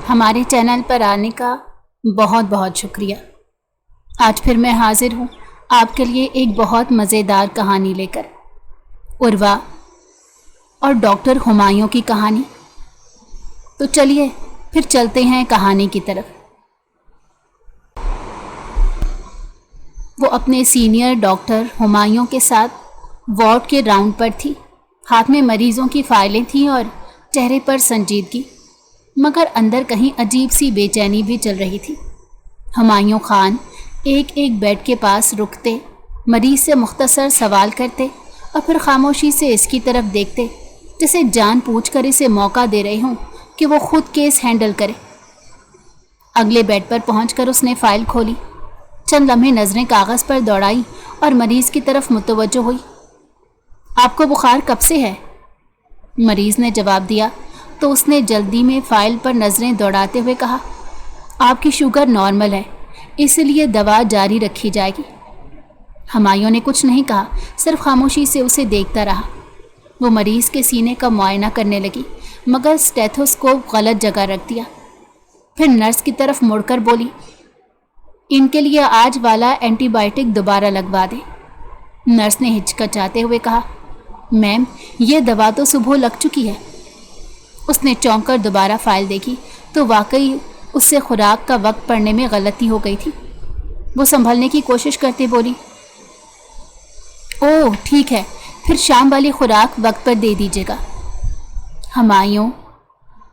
ہمارے چینل پر آنے کا بہت بہت شکریہ۔ آج پھر میں حاضر ہوں آپ کے لیے ایک بہت مزیدار کہانی لے کر، عروا اور ڈاکٹر ہمایوں کی کہانی۔ تو چلیے پھر چلتے ہیں کہانی کی طرف۔ وہ اپنے سینئر ڈاکٹر ہمایوں کے ساتھ وارڈ کے راؤنڈ پر تھی۔ ہاتھ میں مریضوں کی فائلیں تھیں اور چہرے پر سنجیدگی، مگر اندر کہیں عجیب سی بے چینی بھی چل رہی تھی۔ ہمایوں خان ایک ایک بیڈ کے پاس رکتے، مریض سے مختصر سوال کرتے اور پھر خاموشی سے اس کی طرف دیکھتے جسے جان پوچھ کر اسے موقع دے رہے ہوں کہ وہ خود کیس ہینڈل کرے۔ اگلے بیڈ پر پہنچ کر اس نے فائل کھولی، چند لمحے نظریں کاغذ پر دوڑائی اور مریض کی طرف متوجہ ہوئی۔ آپ کو بخار کب سے ہے؟ مریض نے جواب دیا تو اس نے جلدی میں فائل پر نظریں دوڑاتے ہوئے کہا، آپ کی شوگر نارمل ہے، اس لیے دوا جاری رکھی جائے گی۔ ہمایوں نے کچھ نہیں کہا، صرف خاموشی سے اسے دیکھتا رہا۔ وہ مریض کے سینے کا معائنہ کرنے لگی مگر اسٹیتھوسکوپ غلط جگہ رکھ دیا۔ پھر نرس کی طرف مڑ کر بولی، ان کے لیے آج والا اینٹی بائیوٹک دوبارہ لگوا دیں۔ نرس نے ہچکچاتے ہوئے کہا، میم یہ دوا تو صبح لگ چکی ہے۔ اس نے چونک کر دوبارہ فائل دیکھی تو واقعی اس سے خوراک کا وقت پڑھنے میں غلطی ہو گئی تھی۔ وہ سنبھلنے کی کوشش کرتے بولی، اوہ ٹھیک ہے، پھر شام والی خوراک وقت پر دے دیجیے گا۔ ہمایوں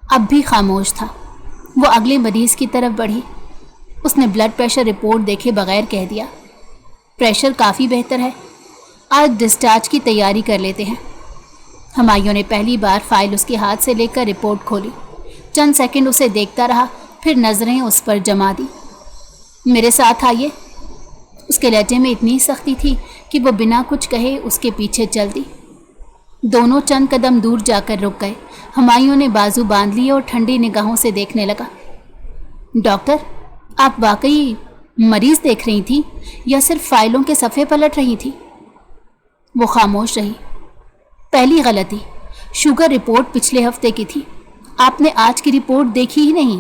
اب بھی خاموش تھا۔ وہ اگلے مریض کی طرف بڑھی۔ اس نے بلڈ پریشر رپورٹ دیکھے بغیر کہہ دیا، پریشر کافی بہتر ہے، آج ڈسچارج کی تیاری کر لیتے ہیں۔ ہمایوں نے پہلی بار فائل اس کے ہاتھ سے لے کر رپورٹ کھولی، چند سیکنڈ اسے دیکھتا رہا، پھر نظریں اس پر جما دی۔ میرے ساتھ آئیے۔ اس کے لہجے میں اتنی سختی تھی کہ وہ بنا کچھ کہے اس کے پیچھے چل دی۔ دونوں چند قدم دور جا کر رک گئے۔ ہمایوں نے بازو باندھ لیے اور ٹھنڈی نگاہوں سے دیکھنے لگا۔ ڈاکٹر، آپ واقعی مریض دیکھ رہی تھی یا صرف فائلوں کے صفحے پلٹ رہی تھی؟ وہ خاموش رہی۔ پہلی غلطی، شوگر رپورٹ پچھلے ہفتے کی تھی، آپ نے آج کی رپورٹ دیکھی ہی نہیں۔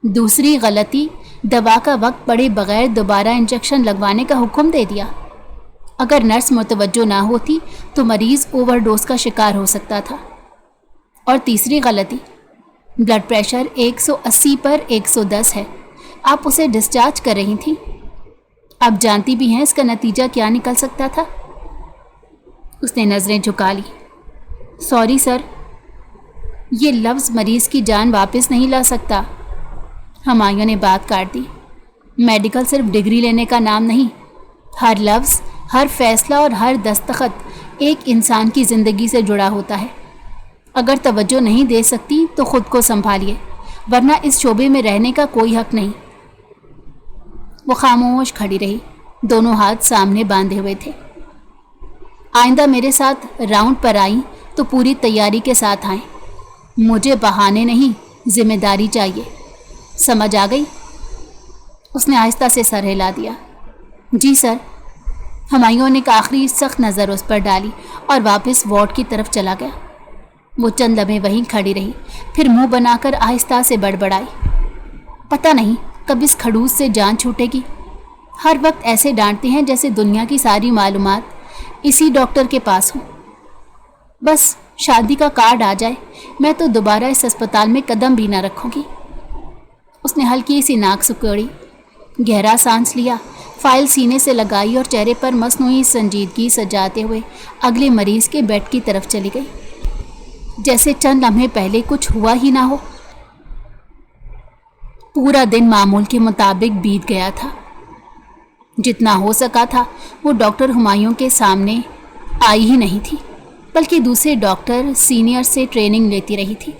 دوسری غلطی، دوا کا وقت پڑے بغیر دوبارہ انجیکشن لگوانے کا حکم دے دیا۔ اگر نرس متوجہ نہ ہوتی تو مریض اوور ڈوز کا شکار ہو سکتا تھا۔ اور تیسری غلطی، بلڈ پریشر 180 پر 110 ہے، آپ اسے ڈسچارج کر رہی تھیں۔ آپ جانتی بھی ہیں اس کا نتیجہ کیا نکل سکتا تھا؟ اس نے نظریں جھکا لی۔ سوری سر، یہ لفظ مریض کی جان واپس نہیں لا سکتا۔ ہمایوں نے بات کاٹ دی، میڈیکل صرف ڈگری لینے کا نام نہیں، ہر لفظ، ہر فیصلہ اور ہر دستخط ایک انسان کی زندگی سے جڑا ہوتا ہے۔ اگر توجہ نہیں دے سکتی تو خود کو سنبھالیے، ورنہ اس شعبے میں رہنے کا کوئی حق نہیں۔ وہ خاموش کھڑی رہی، دونوں ہاتھ سامنے باندھے ہوئے تھے۔ آئندہ میرے ساتھ راؤنڈ پر آئیں تو پوری تیاری کے ساتھ آئیں، مجھے بہانے نہیں، ذمہ داری چاہیے، سمجھ آ گئی؟ اس نے آہستہ سے سر ہلا دیا۔ جی سر۔ ہمایوں نے ایک آخری سخت نظر اس پر ڈالی اور واپس وارڈ کی طرف چلا گیا۔ وہ چند لمحے وہیں کھڑی رہی، پھر منہ بنا کر آہستہ سے بڑبڑائی، پتہ نہیں کب اس کھڑوس سے جان چھوٹے گی۔ ہر وقت ایسے ڈانٹتے ہیں جیسے دنیا کی ساری معلومات اسی ڈاکٹر کے پاس ہوں۔ بس شادی کا کارڈ آ جائے، میں تو دوبارہ اس اسپتال میں قدم بھی نہ رکھوں گی۔ اس نے ہلکی سی ناک سکوڑی، گہرا سانس لیا، فائل سینے سے لگائی اور چہرے پر مصنوعی سنجیدگی سجاتے ہوئے اگلے مریض کے بیڈ کی طرف چلی گئی، جیسے چند لمحے پہلے کچھ ہوا ہی نہ ہو۔ پورا دن معمول کے مطابق بیت گیا تھا۔ جتنا ہو سکا تھا وہ ڈاکٹر ہمایوں کے سامنے آئی ہی نہیں تھی، بلکہ دوسرے ڈاکٹر سینئر سے ٹریننگ لیتی رہی تھی۔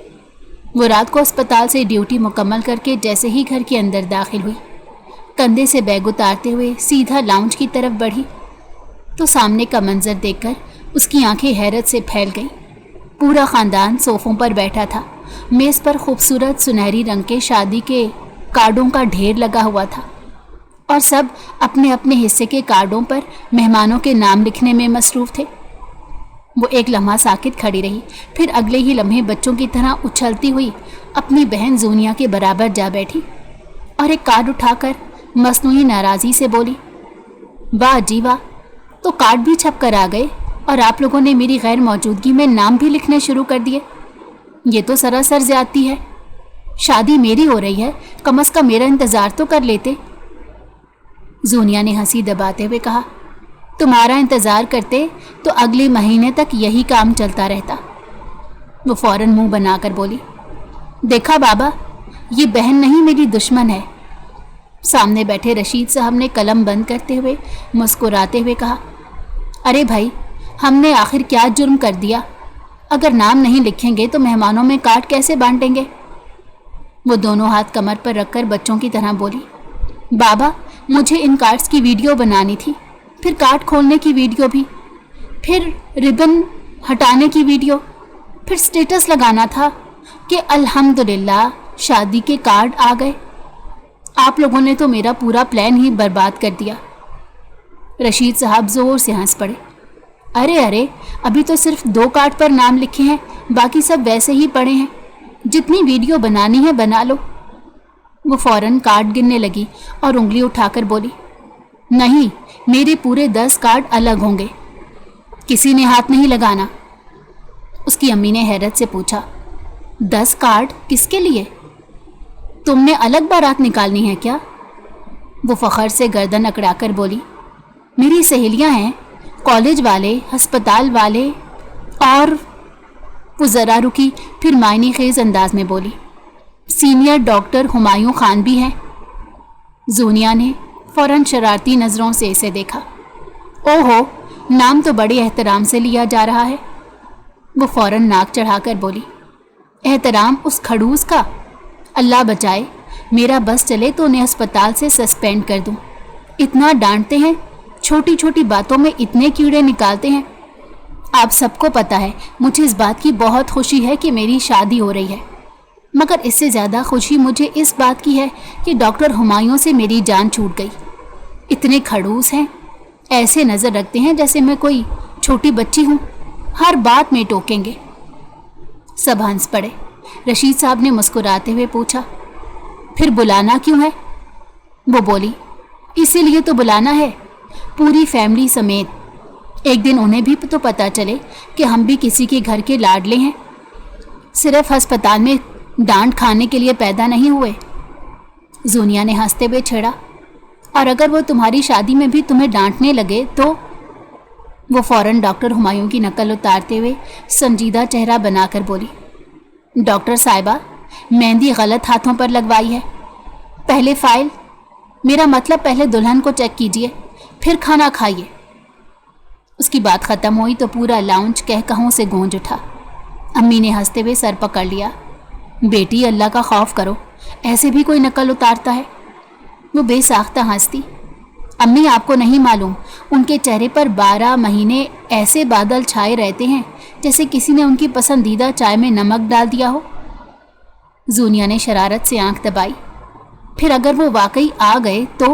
وہ رات کو اسپتال سے ڈیوٹی مکمل کر کے جیسے ہی گھر کے اندر داخل ہوئی، کندھے سے بیگ اتارتے ہوئے سیدھا لاؤنج کی طرف بڑھی تو سامنے کا منظر دیکھ کر اس کی آنکھیں حیرت سے پھیل گئیں۔ پورا خاندان صوفوں پر بیٹھا تھا، میز پر خوبصورت سنہری رنگ کے شادی کے کارڈوں کا ڈھیر لگا ہوا تھا اور سب اپنے اپنے حصے کے کارڈوں پر مہمانوں کے نام لکھنے میں مصروف تھے۔ वो एक लम्हा साकित खड़ी रही, फिर अगले ही लम्हे बच्चों की तरह उछलती हुई अपनी बहन जूनिया के बराबर जा बैठी और एक कार्ड उठाकर मसनूई नाराज़ी से बोली, वाह जी वाह, तो कार्ड भी छप कर आ गए और आप लोगों ने मेरी गैर मौजूदगी में नाम भी लिखने शुरू कर दिए। ये तो सरासर ज्यादती है। शादी मेरी हो रही है, कम से कम मेरा इंतज़ार तो कर लेते। जूनिया ने हंसी दबाते हुए कहा, तुम्हारा इंतज़ार करते तो अगले महीने तक यही काम चलता रहता। वो फौरन मुंह बनाकर बोली, देखा बाबा, ये बहन नहीं मेरी दुश्मन है। सामने बैठे रशीद साहब ने कलम बंद करते हुए मुस्कुराते हुए कहा, अरे भाई, हमने आखिर क्या जुर्म कर दिया? अगर नाम नहीं लिखेंगे तो मेहमानों में कार्ड कैसे बांटेंगे? वो दोनों हाथ कमर पर रखकर बच्चों की तरह बोली, बाबा, मुझे इन कार्ड्स की वीडियो बनानी थी, फिर कार्ड खोलने की वीडियो भी, फिर रिबन हटाने की वीडियो, फिर स्टेटस लगाना था कि अल्हम्दुलिल्लाह शादी के कार्ड आ गए। आप लोगों ने तो मेरा पूरा प्लान ही बर्बाद कर दिया। रशीद साहब जोर से हंस पड़े। अरे अरे, अभी तो सिर्फ 2 कार्ड पर नाम लिखे हैं, बाकी सब वैसे ही पड़े हैं। जितनी वीडियो बनानी है बना लो। वो फौरन कार्ड गिनने लगी और उंगली उठाकर बोली, नहीं, मेरे पूरे 10 कार्ड अलग होंगे, किसी ने हाथ नहीं लगाना। उसकी अम्मी ने हैरत से पूछा, 10 कार्ड किसके लिए? तुमने अलग बारात निकालनी है क्या? वो फखर से गर्दन अकड़ाकर बोली, मेरी सहेलियां हैं, कॉलेज वाले, अस्पताल वाले। और वो ज़रा रुकी, फिर मायने खेज अंदाज में बोली, सीनियर डॉक्टर हुमायूं खान भी हैं। जूनिया ने फौरन शरारती नज़रों से इसे देखा। ओहो, नाम तो बड़े एहतराम से लिया जा रहा है। वो फौरन नाक चढ़ाकर बोली, एहतराम उस खड़ूस का? अल्लाह बचाए, मेरा बस चले तो उन्हें अस्पताल से सस्पेंड कर दूं। इतना डांटते हैं, छोटी छोटी बातों में इतने कीड़े निकालते हैं। आप सबको पता है, मुझे इस बात की बहुत खुशी है कि मेरी शादी हो रही है, मगर इससे ज़्यादा खुशी मुझे इस बात की है कि डॉक्टर हुमायूं से मेरी जान छूट गई। इतने खड़ूस हैं, ऐसे नज़र रखते हैं जैसे मैं कोई छोटी बच्ची हूँ, हर बात में टोकेंगे। सब हंस पड़े। रशीद साहब ने मुस्कुराते हुए पूछा, फिर बुलाना क्यों है? वो बोली, इसीलिए तो बुलाना है, पूरी फैमिली समेत। एक दिन उन्हें भी तो पता चले कि हम भी किसी के घर के लाडले हैं, सिर्फ अस्पताल में डांट खाने के लिए पैदा नहीं हुए। जूनिया ने हंसते हुए छेड़ा, और अगर वो तुम्हारी शादी में भी तुम्हें डांटने लगे तो? वो फौरन डॉक्टर हुमायूं की नकल उतारते हुए संजीदा चेहरा बनाकर बोली, डॉक्टर साहिबा, मेहंदी गलत हाथों पर लगवाई है। पहले फाइल, मेरा मतलब पहले दुल्हन को चेक कीजिए, फिर खाना खाइए। उसकी बात ख़त्म हुई तो पूरा लाउंज कहकहों से गूंज उठा। अम्मी ने हंसते हुए सर पकड़ लिया, बेटी अल्लाह का खौफ करो, ऐसे भी कोई नकल उतारता है? वो बेसाख्ता हंसती। अम्मी, आपको नहीं मालूम, उनके चेहरे पर 12 महीने ऐसे बादल छाए रहते हैं जैसे किसी ने उनकी पसंदीदा चाय में नमक डाल दिया हो। जूनिया ने शरारत से आंख दबाई। फिर अगर वो वाकई आ गए तो?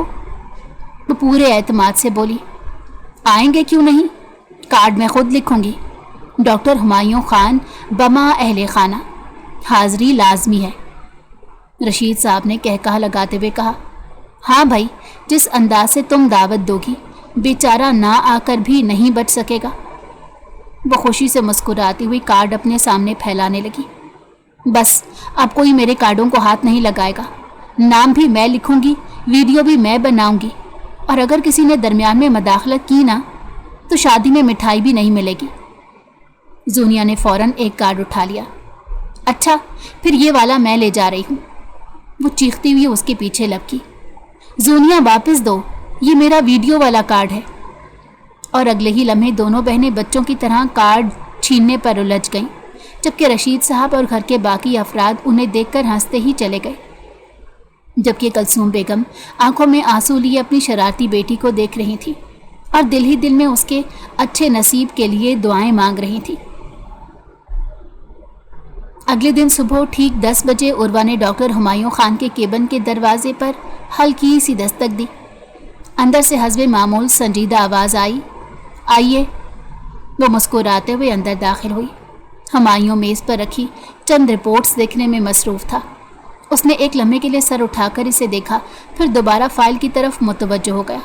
वो पूरे एतमाद से बोली, आएंगे क्यों नहीं, कार्ड में खुद लिखूंगी, डॉक्टर हुमायूं खान बमा अहले खाना, हाज़री लाजमी है। रशीद साहब ने कहकहा लगाते हुए कहा, हाँ भाई, जिस अंदाज से तुम दावत दोगी, बेचारा ना आकर भी नहीं बच सकेगा। वो खुशी से मुस्कुराती हुई कार्ड अपने सामने फैलाने लगी। बस अब कोई मेरे कार्डों को हाथ नहीं लगाएगा, नाम भी मैं लिखूंगी, वीडियो भी मैं बनाऊंगी, और अगर किसी ने दरमियान में मदाखलत की ना तो शादी में मिठाई भी नहीं मिलेगी। जूनिया ने फौरन एक कार्ड उठा लिया। अच्छा, फिर ये वाला मैं ले जा रही हूँ। वो चीखती हुई उसके पीछे लपकी, जूनिया वापस दो, ये मेरा वीडियो वाला कार्ड है। और अगले ही लम्हे दोनों बहनें बच्चों की तरह कार्ड छीनने पर उलझ गईं, जबकि रशीद साहब और घर के बाकी अफराद उन्हें देखकर हंसते ही चले गए, जबकि कलसूम बेगम आंखों में आंसू लिए अपनी शरारती बेटी को देख रही थी और दिल ही दिल में उसके अच्छे नसीब के लिए दुआएं मांग रही थी। अगले दिन सुबह ठीक 10 बजे उर्वा ने डॉक्टर हुमायूं खान के केबिन के दरवाजे पर हल्की सी दस्तक दी। अंदर से हस्बे मामूल संजीदा आवाज़ आई, आइए। वो मुस्कुराते हुए अंदर दाखिल हुई। हुमायूं मेज़ पर रखी चंद रिपोर्ट्स देखने में मसरूफ़ था। उसने एक लम्हे के लिए सर उठाकर इसे देखा, फिर दोबारा फाइल की तरफ मुतवज्जो हो गया।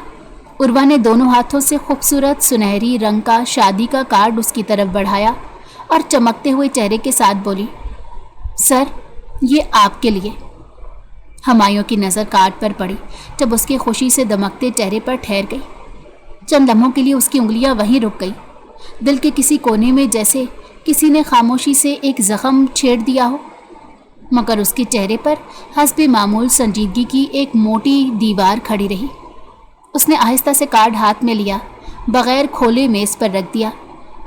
उर्वा ने दोनों हाथों से खूबसूरत सुनहरी रंग का शादी का कार्ड उसकी तरफ बढ़ाया और चमकते हुए चेहरे के साथ बोली, सर, ये आपके लिए। हुमायूं की नज़र कार्ड पर पड़ी जब उसके खुशी से दमकते चेहरे पर ठहर गई। चंद लम्हों के लिए उसकी उंगलियां वहीं रुक गई। दिल के किसी कोने में जैसे किसी ने खामोशी से एक जख्म छेड़ दिया हो, मगर उसके चेहरे पर हस्बे मामूल संजीदगी की एक मोटी दीवार खड़ी रही। उसने आहिस्ता से कार्ड हाथ में लिया, बगैर खोले मेज़ पर रख दिया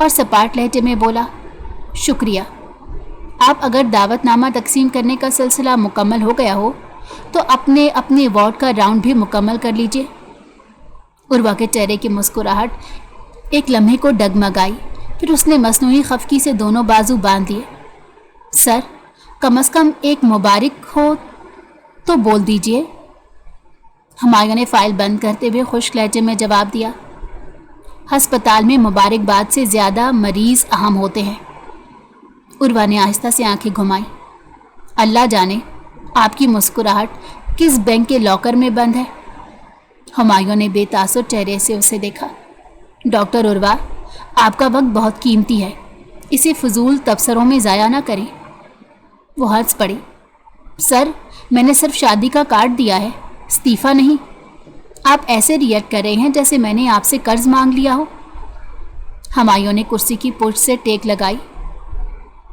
और सपाट लहजे में बोला, शुक्रिया। आप अगर दावतनामा तकसीम करने का सिलसिला मुकम्मल हो गया हो तो अपने अपने वार्ड का राउंड भी मुकम्मल कर लीजिए। उर्वा के चेहरे की मुस्कुराहट एक लम्हे को डगमगाई, फिर उसने मसनूई खफकी से दोनों बाजू बांध दिए। सर, कम से कम एक मुबारक हो तो बोल दीजिए। हुमायूं ने फाइल बंद करते हुए खुश्क लहजे में जवाब दिया, हस्पताल में मुबारकबाद से ज़्यादा मरीज़ अहम होते हैं। उर्वा ने आहिस्ता से आंखें घुमाई। अल्लाह जाने आपकी मुस्कुराहट किस बैंक के लॉकर में बंद है। हुमायूं ने बेतासुर चेहरे से उसे देखा। डॉक्टर उर्वा, आपका वक्त बहुत कीमती है, इसे फजूल तबसरों में ज़ाया ना करें। वो हंस पड़ी। सर, मैंने सिर्फ शादी का कार्ड दिया है, इस्तीफ़ा नहीं। आप ऐसे रिएक्ट कर रहे हैं जैसे मैंने आपसे कर्ज मांग लिया हो। हुमायूं ने कुर्सी की पुष्ट से टेक लगाई।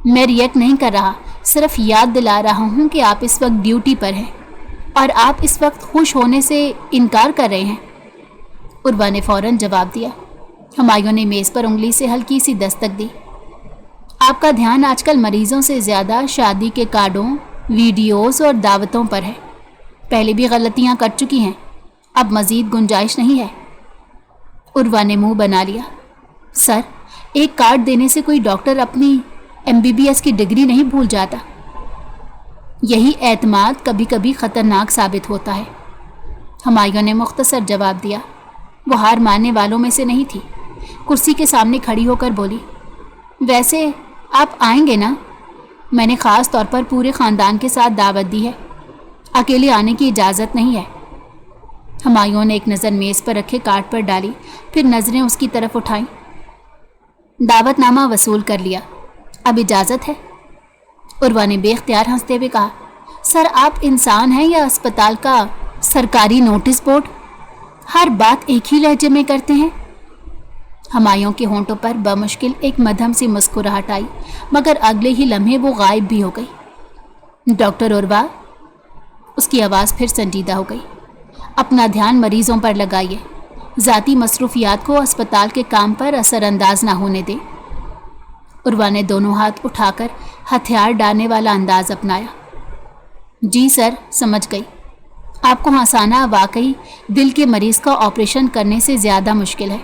मैं रिएक्ट नहीं कर रहा, सिर्फ याद दिला रहा हूँ कि आप इस वक्त ड्यूटी पर हैं और आप इस वक्त खुश होने से इनकार कर रहे हैं। उर्वा ने फ़ौरन जवाब दिया। हुमायूं ने मेज़ पर उंगली से हल्की सी दस्तक दी। आपका ध्यान आजकल मरीज़ों से ज़्यादा शादी के कार्डों, वीडियोज़ और दावतों पर है। पहले भी गलतियाँ कर चुकी हैं, अब मज़ीद गुंजाइश नहीं है। उर्वा ने मुंह बना लिया। सर, एक कार्ड देने से कोई डॉक्टर अपनी MBBS की डिग्री नहीं भूल जाता। यही एतमाद कभी कभी ख़तरनाक साबित होता है। हुमायूं ने मुख्तसर जवाब दिया। वो हार मानने वालों में से नहीं थी। कुर्सी के सामने खड़ी होकर बोली, वैसे आप आएंगे ना? मैंने ख़ास तौर पर पूरे ख़ानदान के साथ दावत दी है, अकेले आने की इजाज़त नहीं है। हुमायूं ने एक नज़र मेज़ पर रखे कार्ड पर डाली, फिर नज़रें उसकी तरफ उठाईं। दावतनामा वसूल कर लिया, अब इजाज़त है। उर्वा ने बेख्तियार हंसते हुए कहा, सर, आप इंसान हैं या अस्पताल का सरकारी नोटिस बोर्ड? हर बात एक ही लहजे में करते हैं। हुमायूं के होंठों पर बमुश्किल एक मध्यम सी मुस्कुराहट आई, मगर अगले ही लम्हे वो गायब भी हो गई। डॉक्टर उर्वा, उसकी आवाज़ फिर संजीदा हो गई, अपना ध्यान मरीज़ों पर लगाइए, ज़ाती मसरूफियात को अस्पताल के काम पर असरअंदाज ना होने दें। उर्वा ने दोनों हाथ उठाकर हथियार डालने वाला अंदाज अपनाया। जी सर, समझ गई। आपको हंसाना वाकई दिल के मरीज़ का ऑपरेशन करने से ज़्यादा मुश्किल है।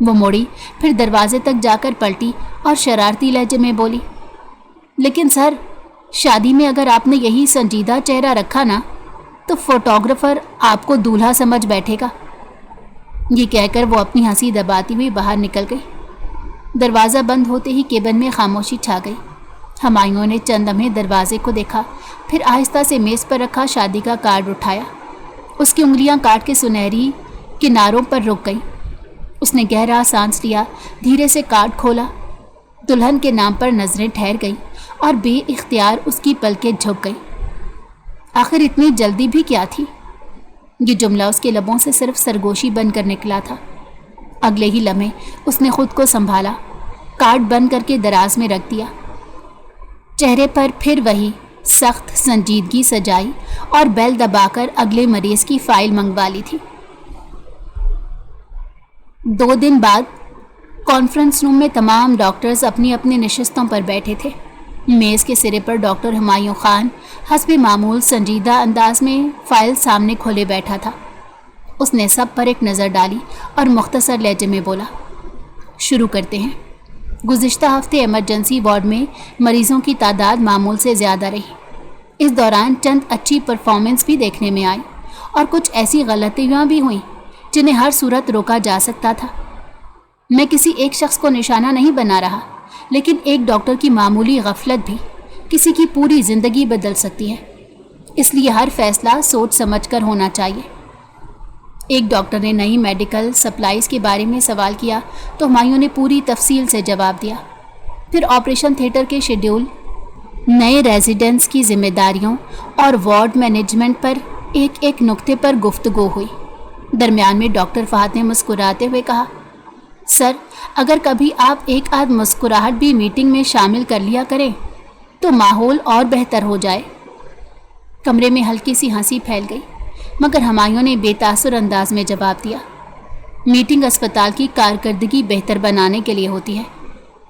वो मुड़ी, फिर दरवाजे तक जाकर पलटी और शरारती लहजे में बोली, लेकिन सर, शादी में अगर आपने यही संजीदा चेहरा रखा ना तो फोटोग्राफर आपको दूल्हा समझ बैठेगा। ये कहकर वो अपनी हंसी दबाती हुई बाहर निकल गई। दरवाज़ा बंद होते ही केबिन में खामोशी छा गई। हुमायूं ने चंद लम्हे दरवाजे को देखा, फिर आहिस्ता से मेज़ पर रखा शादी का कार्ड उठाया। उसकी उंगलियां कार्ड के सुनहरी किनारों पर रुक गईं। उसने गहरा सांस लिया, धीरे से कार्ड खोला। दुल्हन के नाम पर नज़रें ठहर गईं और बेइख्तियार उसकी पलकें झुक गईं। आखिर इतनी जल्दी भी क्या थी? ये जुमला उसके लबों से सिर्फ सरगोशी बनकर निकला था। अगले ही लम्हे उसने खुद को संभाला, कार्ड बंद करके दराज में रख दिया। चेहरे पर फिर वही सख्त संजीदगी सजाई और बेल दबाकर अगले मरीज़ की फाइल मंगवा ली थी। 2 दिन बाद कॉन्फ्रेंस रूम में तमाम डॉक्टर्स अपनी अपनी नशिस्तों पर बैठे थे। मेज़ के सिरे पर डॉक्टर हुमायूं खान हस्बे मामूल संजीदा अंदाज में फाइल सामने खोले बैठा था। उसने सब पर एक नज़र डाली और मुख्तसर लहजे में बोला, शुरू करते हैं। गुज़िश्ता हफ्ते इमरजेंसी वार्ड में मरीज़ों की तादाद मामूल से ज़्यादा रही। इस दौरान चंद अच्छी परफॉर्मेंस भी देखने में आई और कुछ ऐसी गलतियाँ भी हुईं जिन्हें हर सूरत रोका जा सकता था। मैं किसी एक शख्स को निशाना नहीं बना रहा, लेकिन एक डॉक्टर की मामूली गफलत भी किसी की पूरी ज़िंदगी बदल सकती है। इसलिए हर फैसला सोच समझकर होना चाहिए। एक डॉक्टर ने नई मेडिकल सप्लाईज़ के बारे में सवाल किया तो हुमायूं ने पूरी तफसील से जवाब दिया। फिर ऑपरेशन थिएटर के शेड्यूल, नए रेजिडेंट्स की जिम्मेदारियों और वार्ड मैनेजमेंट पर एक एक नुक्ते पर गुफ्तगू हुई। दरमियान में डॉक्टर फहद ने मुस्कुराते हुए कहा, सर, अगर कभी आप एक आध मुस्कुराहट भी मीटिंग में शामिल कर लिया करें तो माहौल और बेहतर हो जाए। कमरे में हल्की सी हंसी फैल गई, मगर हुमायूं ने बेतासुर अंदाज में जवाब दिया, मीटिंग अस्पताल की कारकर्दगी बेहतर बनाने के लिए होती है,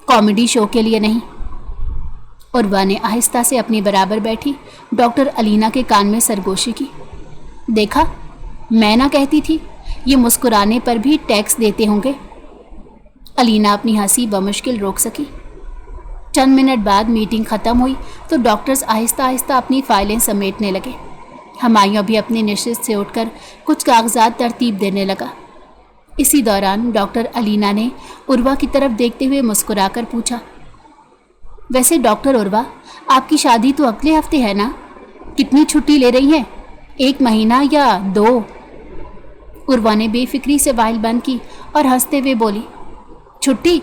कॉमेडी शो के लिए नहीं। उर्वा ने आहिस्ता से अपनी बराबर बैठी डॉक्टर अलीना के कान में सरगोशी की। देखा, मैं ना कहती थी, ये मुस्कुराने पर भी टैक्स देते होंगे। अलीना अपनी हंसी बमुश्किल रोक सकी। चंद मिनट बाद मीटिंग ख़त्म हुई तो डॉक्टर्स आहिस्ता आहिस्ता अपनी फाइलें समेटने लगे। हुमायूं भी अपनी नशिस्त से उठकर कुछ कागजात तरतीब देने लगा। इसी दौरान डॉक्टर अलीना ने उर्वा की तरफ देखते हुए मुस्कुराकर पूछा, वैसे डॉक्टर उर्वा, आपकी शादी तो अगले हफ्ते है ना? कितनी छुट्टी ले रही हैं? 1 महीना या 2? उर्वा ने बेफिक्री से फाइल बंद की और हंसते हुए बोली, छुट्टी?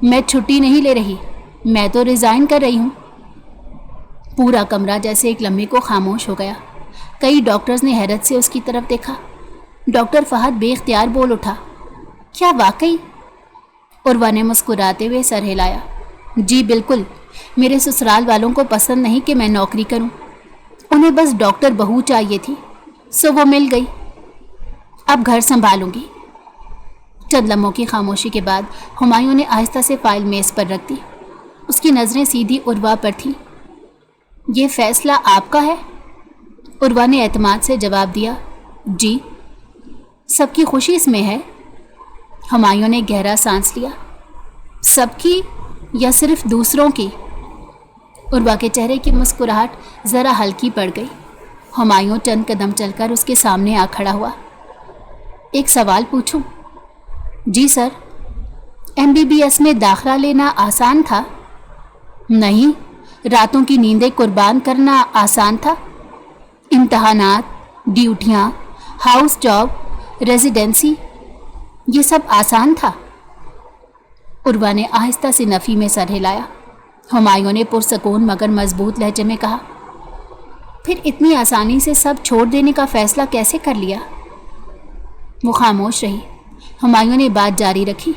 मैं छुट्टी नहीं ले रही, मैं तो रिज़ाइन कर रही हूँ। पूरा कमरा जैसे एक लम्हे को खामोश हो गया। कई डॉक्टर्स ने हैरत से उसकी तरफ देखा। डॉक्टर फहद बेख्तियार बोल उठा, क्या वाकई? उर्वा ने मुस्कुराते हुए सर हिलाया, जी बिल्कुल। मेरे ससुराल वालों को पसंद नहीं कि मैं नौकरी करूं, उन्हें बस डॉक्टर बहू चाहिए थी, सो वो मिल गई। अब घर संभालूंगी। चंद लम्हों की खामोशी के बाद हुमायूं ने आहिस्ता से फाइल मेज़ पर रख दी। उसकी नज़रें सीधी उर्वा पर थीं। ये फैसला आपका है? उर्वा ने एतमाद से जवाब दिया, जी। सबकी खुशी इसमें है? हुमायूं ने गहरा सांस लिया। सबकी या सिर्फ दूसरों की? उर्वा के चेहरे की मुस्कुराहट ज़रा हल्की पड़ गई। हुमायूं चंद कदम चलकर उसके सामने आ खड़ा हुआ। एक सवाल पूछूं? जी सर। MBBS में दाखिला लेना आसान था? नहीं। रातों की नींदें कुर्बान करना आसान था? इम्तहानात, ड्यूटियाँ, हाउस जॉब, रेजिडेंसी, ये सब आसान था? उर्वा ने आहिस्ता से नफ़ी में सर हिलाया। हुमायूं ने पुरसकून मगर मजबूत लहजे में कहा, फिर इतनी आसानी से सब छोड़ देने का फ़ैसला कैसे कर लिया? वो खामोश रही। हुमायूं ने बात जारी रखी,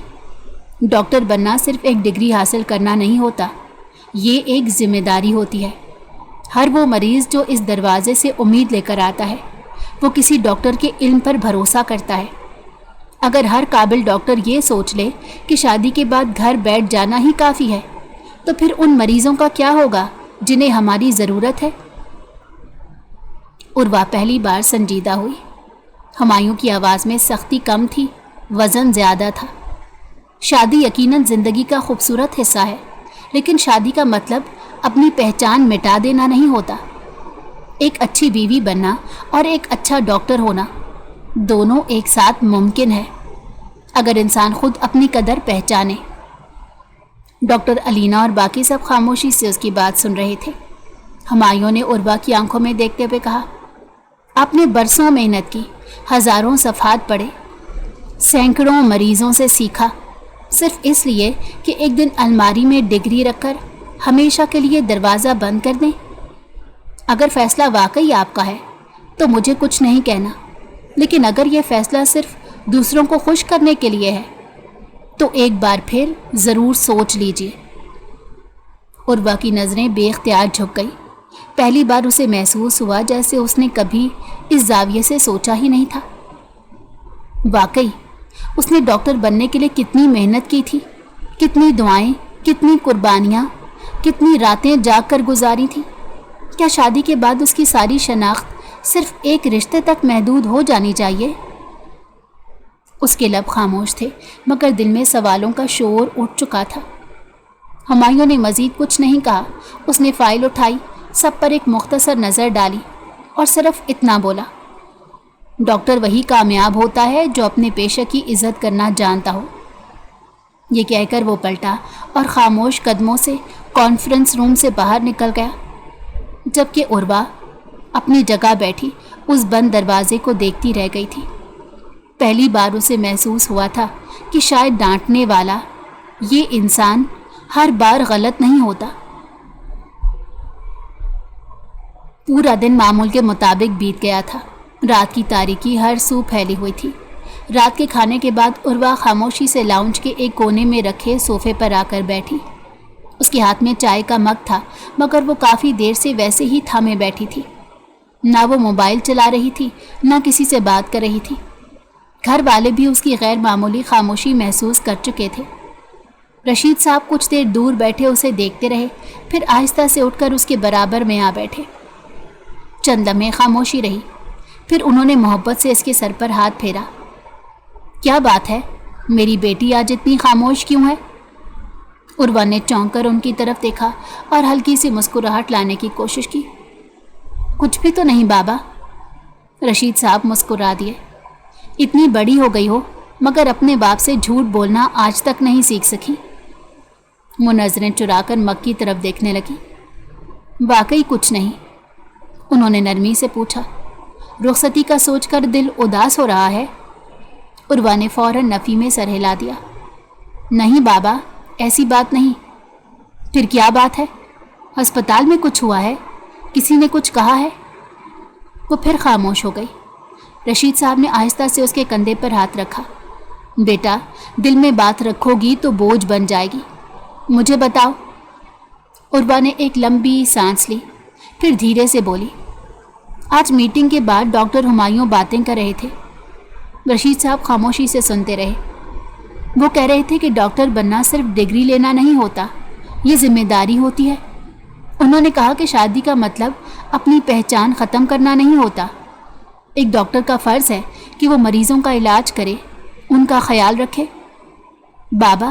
डॉक्टर बनना सिर्फ एक डिग्री हासिल करना नहीं होता, ये एक जिम्मेदारी होती है। हर वो मरीज़ जो इस दरवाजे से उम्मीद लेकर आता है, वो किसी डॉक्टर के इल्म पर भरोसा करता है। अगर हर काबिल डॉक्टर ये सोच ले कि शादी के बाद घर बैठ जाना ही काफ़ी है, तो फिर उन मरीज़ों का क्या होगा जिन्हें हमारी ज़रूरत है? उर्वा पहली बार संजीदा हुई। हुमायूं की आवाज़ में सख्ती कम थी, वज़न ज़्यादा था। शादी यकीनन ज़िंदगी का खूबसूरत हिस्सा है, लेकिन शादी का मतलब अपनी पहचान मिटा देना नहीं होता। एक अच्छी बीवी बनना और एक अच्छा डॉक्टर होना, दोनों एक साथ मुमकिन है, अगर इंसान खुद अपनी कदर पहचाने। डॉक्टर अलीना और बाकी सब खामोशी से उसकी बात सुन रहे थे। हुमायूं ने उर्वा की आंखों में देखते हुए कहा, आपने बरसों मेहनत की, हज़ारों सफ़हात पढ़े, सैकड़ों मरीज़ों से सीखा, सिर्फ इसलिए कि एक दिन अलमारी में डिग्री रखकर हमेशा के लिए दरवाज़ा बंद कर दें। अगर फ़ैसला वाकई आपका है तो मुझे कुछ नहीं कहना, लेकिन अगर यह फ़ैसला सिर्फ दूसरों को खुश करने के लिए है तो एक बार फिर ज़रूर सोच लीजिए। उर्वा की नज़रें बेख्तियार झुक गई। पहली बार उसे महसूस हुआ जैसे उसने कभी इस जाविये से सोचा ही नहीं था। वाकई उसने डॉक्टर बनने के लिए कितनी मेहनत की थी, कितनी दुआएं, कितनी कुर्बानियाँ, कितनी रातें जाग कर गुजारी थी। क्या शादी के बाद उसकी सारी शनाख्त सिर्फ एक रिश्ते तक महदूद हो जानी चाहिए? उसके लब खामोश थे, मगर दिल में सवालों का शोर उठ चुका था। हुमायूं ने मज़ीद कुछ नहीं कहा। उसने फ़ाइल उठाई, सब पर एक मुख्तसर नज़र डाली और सिर्फ इतना बोला, डॉक्टर वही कामयाब होता है जो अपने पेशे की इज़्ज़त करना जानता हो। یہ کہہ کر وہ پلٹا اور خاموش قدموں سے کانفرنس روم سے باہر نکل گیا، جبکہ عروہ اپنی جگہ بیٹھی اس بند دروازے کو دیکھتی رہ گئی تھی۔ پہلی بار اسے محسوس ہوا تھا کہ شاید ڈانٹنے والا یہ انسان ہر بار غلط نہیں ہوتا۔ پورا دن معمول کے مطابق بیت گیا تھا۔ رات کی تاریکی ہر سو پھیلی ہوئی تھی۔ رات کے کھانے کے بعد عروہ خاموشی سے لاؤنج کے ایک کونے میں رکھے صوفے پر آ کر بیٹھی۔ اس کے ہاتھ میں چائے کا مگ تھا، مگر وہ کافی دیر سے ویسے ہی تھامے بیٹھی تھی۔ نہ وہ موبائل چلا رہی تھی، نہ کسی سے بات کر رہی تھی۔ گھر والے بھی اس کی غیر معمولی خاموشی محسوس کر چکے تھے۔ رشید صاحب کچھ دیر دور بیٹھے اسے دیکھتے رہے، پھر آہستہ سے اٹھ کر اس کے برابر میں آ بیٹھے۔ چند لمحے خاموشی رہی، پھر انہوں نے محبت سے اس کے سر پر ہاتھ پھیرا۔ کیا بات ہے، میری بیٹی آج اتنی خاموش کیوں ہے؟ عروہ نے چونک کر ان کی طرف دیکھا اور ہلکی سی مسکراہٹ لانے کی کوشش کی۔ کچھ بھی تو نہیں بابا، رشید صاحب مسکرا دیے۔ اتنی بڑی ہو گئی ہو مگر اپنے باپ سے جھوٹ بولنا آج تک نہیں سیکھ سکی۔ وہ نظریں چرا کر مگ کی طرف دیکھنے لگی۔ واقعی کچھ نہیں، انہوں نے نرمی سے پوچھا۔ رخصتی کا سوچ کر دل اداس ہو رہا ہے؟ عروہ نے فوراً نفی میں سر ہلا دیا۔ نہیں بابا، ایسی بات نہیں۔ پھر کیا بات ہے؟ ہسپتال میں کچھ ہوا ہے؟ کسی نے کچھ کہا ہے؟ وہ پھر خاموش ہو گئی۔ رشید صاحب نے آہستہ سے اس کے کندھے پر ہاتھ رکھا۔ بیٹا، دل میں بات رکھو گی تو بوجھ بن جائے گی، مجھے بتاؤ۔ عروہ نے ایک لمبی سانس لی، پھر دھیرے سے بولی۔ آج میٹنگ کے بعد ڈاکٹر ہمایوں باتیں کر رہے تھے۔ رشید صاحب خاموشی سے سنتے رہے۔ وہ کہہ رہے تھے کہ ڈاکٹر بننا صرف ڈگری لینا نہیں ہوتا، یہ ذمہ داری ہوتی ہے۔ انہوں نے کہا کہ شادی کا مطلب اپنی پہچان ختم کرنا نہیں ہوتا۔ ایک ڈاکٹر کا فرض ہے کہ وہ مریضوں کا علاج کرے، ان کا خیال رکھے۔ بابا،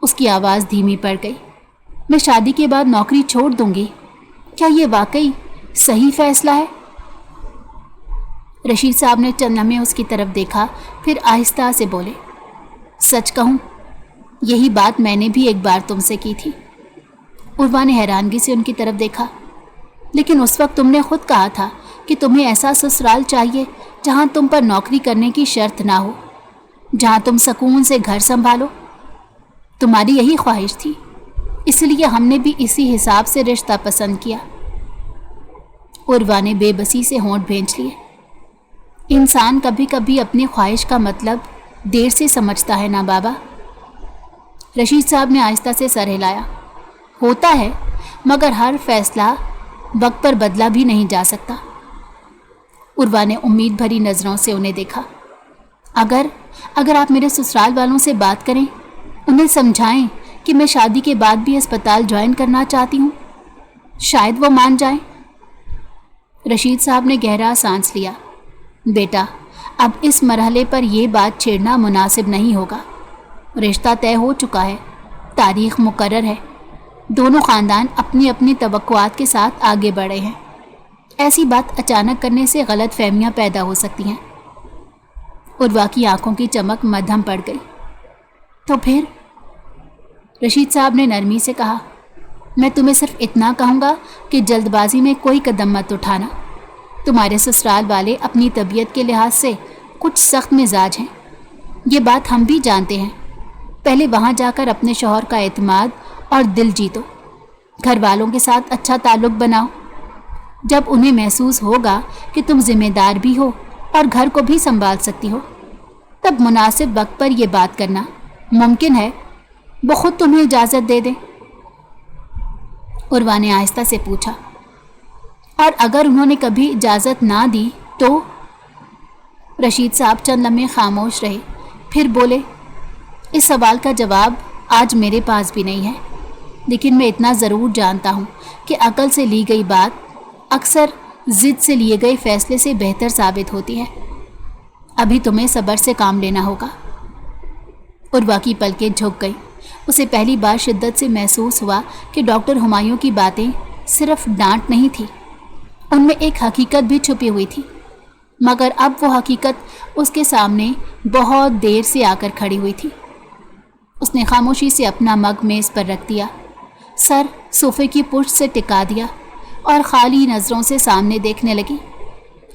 اس کی آواز دھیمی پڑ گئی، میں شادی کے بعد نوکری چھوڑ دوں گی، کیا یہ واقعی صحیح فیصلہ ہے؟ رشید صاحب نے چند لمحے اس کی طرف دیکھا، پھر آہستہ سے بولے۔ سچ کہوں، یہی بات میں نے بھی ایک بار تم سے کی تھی۔ عروہ نے حیرانگی سے ان کی طرف دیکھا۔ لیکن اس وقت تم نے خود کہا تھا کہ تمہیں ایسا سسرال چاہیے جہاں تم پر نوکری کرنے کی شرط نہ ہو، جہاں تم سکون سے گھر سنبھالو۔ تمہاری یہی خواہش تھی، اس لیے ہم نے بھی اسی حساب سے رشتہ پسند کیا۔ عروہ نے بے بسی سے ہونٹ بھینچ لیے۔ انسان کبھی کبھی اپنی خواہش کا مطلب دیر سے سمجھتا ہے نا بابا۔ رشید صاحب نے آہستہ سے سر ہلایا۔ ہوتا ہے، مگر ہر فیصلہ وقت پر بدلا بھی نہیں جا سکتا۔ عروہ نے امید بھری نظروں سے انہیں دیکھا۔ اگر آپ میرے سسرال والوں سے بات کریں، انہیں سمجھائیں کہ میں شادی کے بعد بھی اسپتال جوائن کرنا چاہتی ہوں، شاید وہ مان جائیں۔ رشید صاحب نے گہرا سانس لیا۔ بیٹا، اب اس مرحلے پر یہ بات چھیڑنا مناسب نہیں ہوگا۔ رشتہ طے ہو چکا ہے، تاریخ مقرر ہے، دونوں خاندان اپنی اپنی توقعات کے ساتھ آگے بڑھے ہیں۔ ایسی بات اچانک کرنے سے غلط فہمیاں پیدا ہو سکتی ہیں۔ عروہ کی آنکھوں کی چمک مدھم پڑ گئی۔ تو پھر؟ رشید صاحب نے نرمی سے کہا، میں تمہیں صرف اتنا کہوں گا کہ جلد بازی میں کوئی قدم مت اٹھانا۔ تمہارے سسرال والے اپنی طبیعت کے لحاظ سے کچھ سخت مزاج ہیں، یہ بات ہم بھی جانتے ہیں۔ پہلے وہاں جا کر اپنے شوہر کا اعتماد اور دل جیتو، گھر والوں کے ساتھ اچھا تعلق بناؤ۔ جب انہیں محسوس ہوگا کہ تم ذمہ دار بھی ہو اور گھر کو بھی سنبھال سکتی ہو، تب مناسب وقت پر یہ بات کرنا ممکن ہے، وہ خود تمہیں اجازت دے دیں۔ عروہ نے آہستہ سے پوچھا۔ اور اگر انہوں نے کبھی اجازت نہ دی تو؟ رشید صاحب چند لمحے خاموش رہے، پھر بولے، اس سوال کا جواب آج میرے پاس بھی نہیں ہے، لیکن میں اتنا ضرور جانتا ہوں کہ عقل سے لی گئی بات اکثر ضد سے لیے گئے فیصلے سے بہتر ثابت ہوتی ہے۔ ابھی تمہیں صبر سے کام لینا ہوگا۔ عروہ کی پلکیں جھک گئیں۔ اسے پہلی بار شدت سے محسوس ہوا کہ ڈاکٹر ہمایوں کی باتیں صرف ڈانٹ نہیں تھی، ان میں ایک حقیقت بھی چھپی ہوئی تھی، مگر اب وہ حقیقت اس کے سامنے بہت دیر سے آ کر کھڑی ہوئی تھی۔ اس نے خاموشی سے اپنا مگ میز پر رکھ دیا، سر صوفے کی پشت سے ٹکا دیا اور خالی نظروں سے سامنے دیکھنے لگی،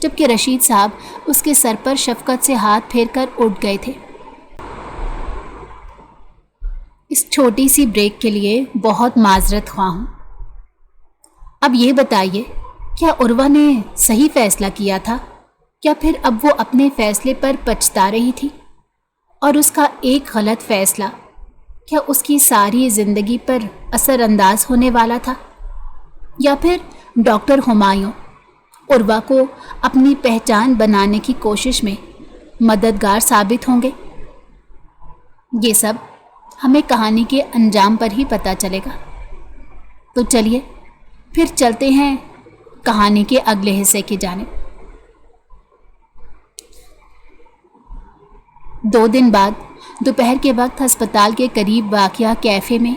جبکہ رشید صاحب اس کے سر پر شفقت سے ہاتھ پھیر کر اٹھ گئے تھے۔ اس چھوٹی سی بریک کے لیے بہت معذرت خواہ ہوں۔ اب یہ بتائیے، کیا عروہ نے صحیح فیصلہ کیا تھا، یا پھر اب وہ اپنے فیصلے پر پچھتا رہی تھی، اور اس کا ایک غلط فیصلہ کیا اس کی ساری زندگی پر اثر انداز ہونے والا تھا، یا پھر ڈاکٹر ہمایوں عروہ کو اپنی پہچان بنانے کی کوشش میں مددگار ثابت ہوں گے؟ یہ سب ہمیں کہانی کے انجام پر ہی پتہ چلے گا۔ تو چلیے پھر چلتے ہیں کہانی کے اگلے حصے کی جانب۔ 2 دن بعد دوپہر کے وقت ہسپتال کے قریب واقع کیفے میں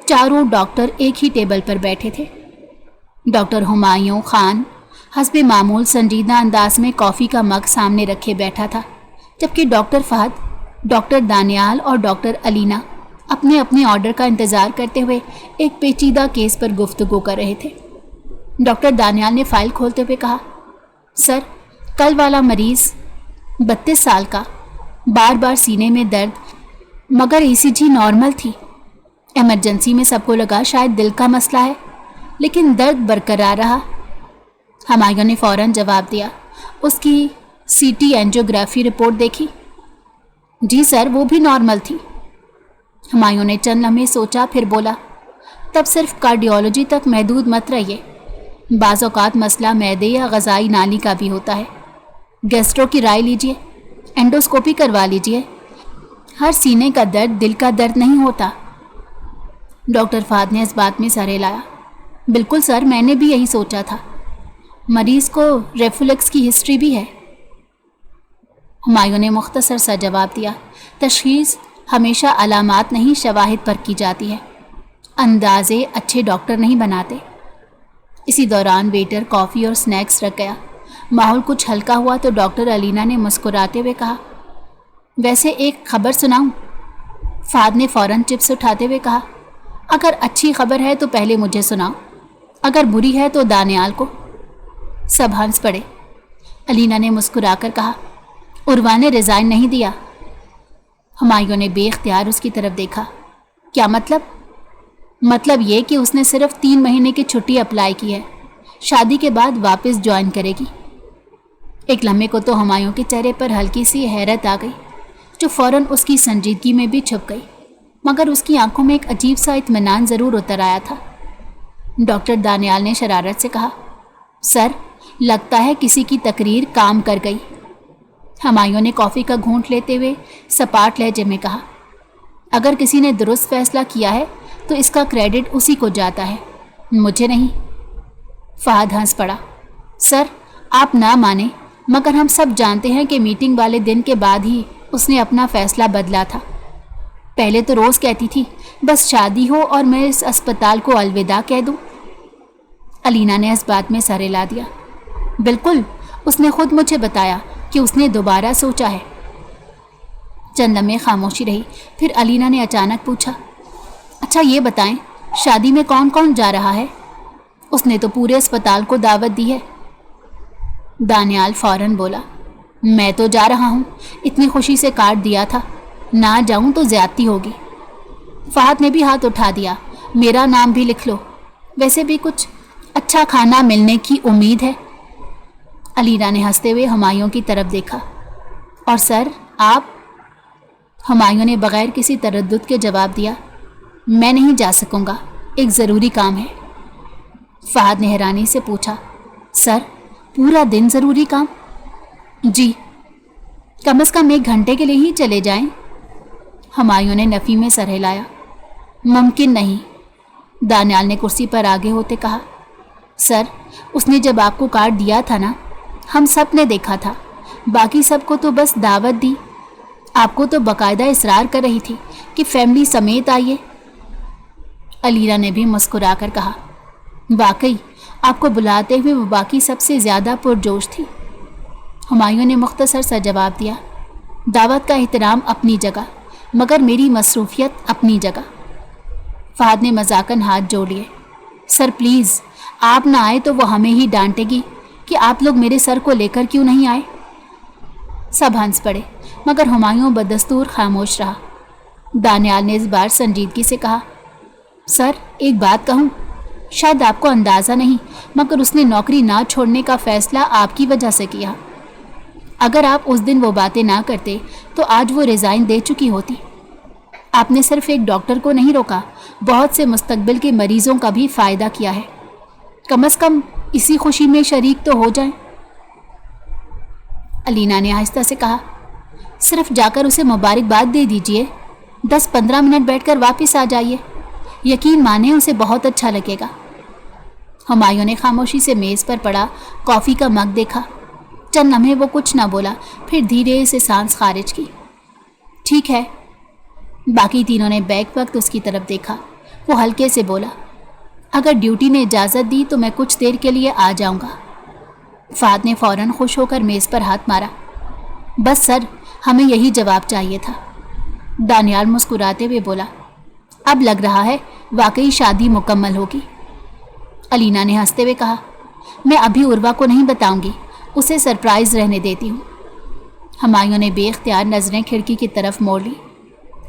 چاروں ڈاکٹر ایک ہی ٹیبل پر بیٹھے تھے۔ ڈاکٹر ہمایوں خان حسب معمول سنجیدہ انداز میں کافی کا مگ سامنے رکھے بیٹھا تھا، جبکہ ڈاکٹر فہد، ڈاکٹر دانیال اور ڈاکٹر علینا اپنے اپنے آرڈر کا انتظار کرتے ہوئے ایک پیچیدہ کیس پر گفتگو کر رہے تھے۔ ڈاکٹر دانیال نے فائل کھولتے ہوئے کہا، سر، کل والا مریض 32 سال کا، بار بار سینے میں درد، مگر ECG نارمل تھی۔ ایمرجنسی میں سب کو لگا شاید دل کا مسئلہ ہے، لیکن درد برقرار رہا۔ ہمایوں نے فوراً جواب دیا، اس کی CT اینجیوگرافی رپورٹ دیکھی؟ جی سر، وہ بھی نارمل تھی۔ ہمایوں نے چند لمحے سوچا، پھر بولا، تب صرف کارڈیولوجی تک محدود مت رہیے، بعض اوقات مسئلہ معدے یا غذائی نالی کا بھی ہوتا ہے۔ گیسٹرو کی رائے لیجئے، اینڈوسکوپی کروا لیجئے، ہر سینے کا درد دل کا درد نہیں ہوتا۔ ڈاکٹر فہد نے اس بات میں سر ہلایا، بالکل سر، میں نے بھی یہی سوچا تھا، مریض کو ریفلیکس کی ہسٹری بھی ہے۔ ہمایوں نے مختصر سا جواب دیا، تشخیص ہمیشہ علامات نہیں شواہد پر کی جاتی ہے، اندازے اچھے ڈاکٹر نہیں بناتے۔ اسی دوران ویٹر کافی اور سنیکس رکھ گیا۔ ماحول کچھ ہلکا ہوا تو ڈاکٹر علینا نے مسکراتے ہوئے کہا، ویسے ایک خبر سناؤں؟ فہد نے فوراً چپس اٹھاتے ہوئے کہا، اگر اچھی خبر ہے تو پہلے مجھے سناؤ، اگر بری ہے تو دانیال کو۔ سب ہنس پڑے۔ علینا نے مسکرا کر کہا، عروہ نے ریزائن نہیں دیا۔ ہمایوں نے بے اختیار اس کی طرف دیکھا۔ کیا مطلب؟ مطلب یہ کہ اس نے صرف 3 مہینے کی چھٹی اپلائی کی ہے، شادی کے بعد واپس جوائن کرے گی۔ ایک لمحے کو تو ہمایوں کے چہرے پر ہلکی سی حیرت آ گئی، جو فوراً اس کی سنجیدگی میں بھی چھپ گئی، مگر اس کی آنکھوں میں ایک عجیب سا اطمینان ضرور اتر آیا تھا۔ ڈاکٹر دانیال نے شرارت سے کہا، سر، لگتا ہے کسی کی تقریر کام کر گئی۔ ہمایوں نے کافی کا گھونٹ لیتے ہوئے سپاٹ لہجے میں کہا، اگر کسی نے درست فیصلہ کیا ہے تو اس کا کریڈٹ اسی کو جاتا ہے، مجھے نہیں۔ فہد ہنس پڑا، سر، آپ نہ مانیں، مگر ہم سب جانتے ہیں کہ میٹنگ والے دن کے بعد ہی اس نے اپنا فیصلہ بدلا تھا۔ پہلے تو روز کہتی تھی بس شادی ہو اور میں اس اسپتال کو الوداع کہہ دوں۔ علینا نے اس بات میں سر ہلا دیا، بالکل، اس نے خود مجھے بتایا کہ اس نے دوبارہ سوچا ہے۔ چند لمحے خاموشی رہی، پھر علینا نے اچانک پوچھا، اچھا یہ بتائیں، شادی میں کون کون جا رہا ہے؟ اس نے تو پورے اسپتال کو دعوت دی ہے۔ دانیال فوراً بولا، میں تو جا رہا ہوں، اتنی خوشی سے کارڈ دیا تھا، نہ جاؤں تو زیادتی ہوگی۔ فہد نے بھی ہاتھ اٹھا دیا، میرا نام بھی لکھ لو، ویسے بھی کچھ اچھا کھانا ملنے کی امید ہے۔ علینا نے ہنستے ہوئے ہمایوں کی طرف دیکھا، اور سر آپ؟ ہمایوں نے بغیر کسی تردد کے جواب دیا، میں نہیں جا سکوں گا، ایک ضروری کام ہے۔ فہد نے حیرانی سے پوچھا، سر پورا دن ضروری کام؟ جی، کم از کم 1 گھنٹے کے لیے ہی چلے جائیں۔ ہمایوں نے نفی میں سر ہلایا، ممکن نہیں۔ دانیال نے کرسی پر آگے ہوتے کہا، سر اس نے جب آپ کو کارڈ دیا تھا نا، ہم سب نے دیکھا تھا، باقی سب کو تو بس دعوت دی، آپ کو تو باقاعدہ اصرار کر رہی تھی کہ فیملی سمیت آئیے۔ علینا نے بھی مسکرا کر کہا، واقعی آپ کو بلاتے ہوئے وہ باقی سب سے زیادہ پرجوش تھی۔ ہمایوں نے مختصر سا جواب دیا، دعوت کا احترام اپنی جگہ، मगर मेरी मसरूफियत अपनी जगह। फहद ने मजाकन हाथ जोड़ लिए। सर प्लीज़, आप ना आए तो वो हमें ही डांटेगी कि आप लोग मेरे सर को लेकर क्यों नहीं आए। सब हंस पड़े, मगर हुमायूं बदस्तूर खामोश रहा। दानियाल ने इस बार संजीदगी से कहा, सर एक बात कहूँ, शायद आपको अंदाज़ा नहीं, मगर उसने नौकरी ना छोड़ने का फ़ैसला आपकी वजह से किया। अगर आप उस दिन वो बातें ना करते तो आज वो रिज़ाइन दे चुकी होती। आपने सिर्फ एक डॉक्टर को नहीं रोका, बहुत से मुस्तकबिल के मरीज़ों का भी फ़ायदा किया है। कम से कम इसी खुशी में शरीक तो हो जाएं। अलीना ने आहिस्ता से कहा, सिर्फ जाकर उसे मुबारकबाद दे दीजिए, 10-15 मिनट बैठकर वापस आ जाइए, यकीन माने उसे बहुत अच्छा लगेगा। हुमायूं ने खामोशी से मेज़ पर पड़ा कॉफ़ी का मग देखा। चंद लम्हे वो कुछ ना बोला, फिर धीरे से सांस खारिज की। ठीक है। बाकी तीनों ने बैक वक्त उसकी तरफ देखा। वो हल्के से बोला, अगर ड्यूटी ने इजाज़त दी तो मैं कुछ देर के लिए आ जाऊंगा। फहद ने फ़ौरन खुश होकर मेज़ पर हाथ मारा। बस सर, हमें यही जवाब चाहिए था। दानियाल मुस्कुराते हुए बोला, अब लग रहा है वाकई शादी मुकम्मल होगी। अलीना ने हंसते हुए कहा, मैं अभी उर्वा को नहीं बताऊंगी, उसे सरप्राइज़ रहने देती हूँ। हुमायूं ने बेख्तियार नज़रें खिड़की की तरफ मोड़ ली।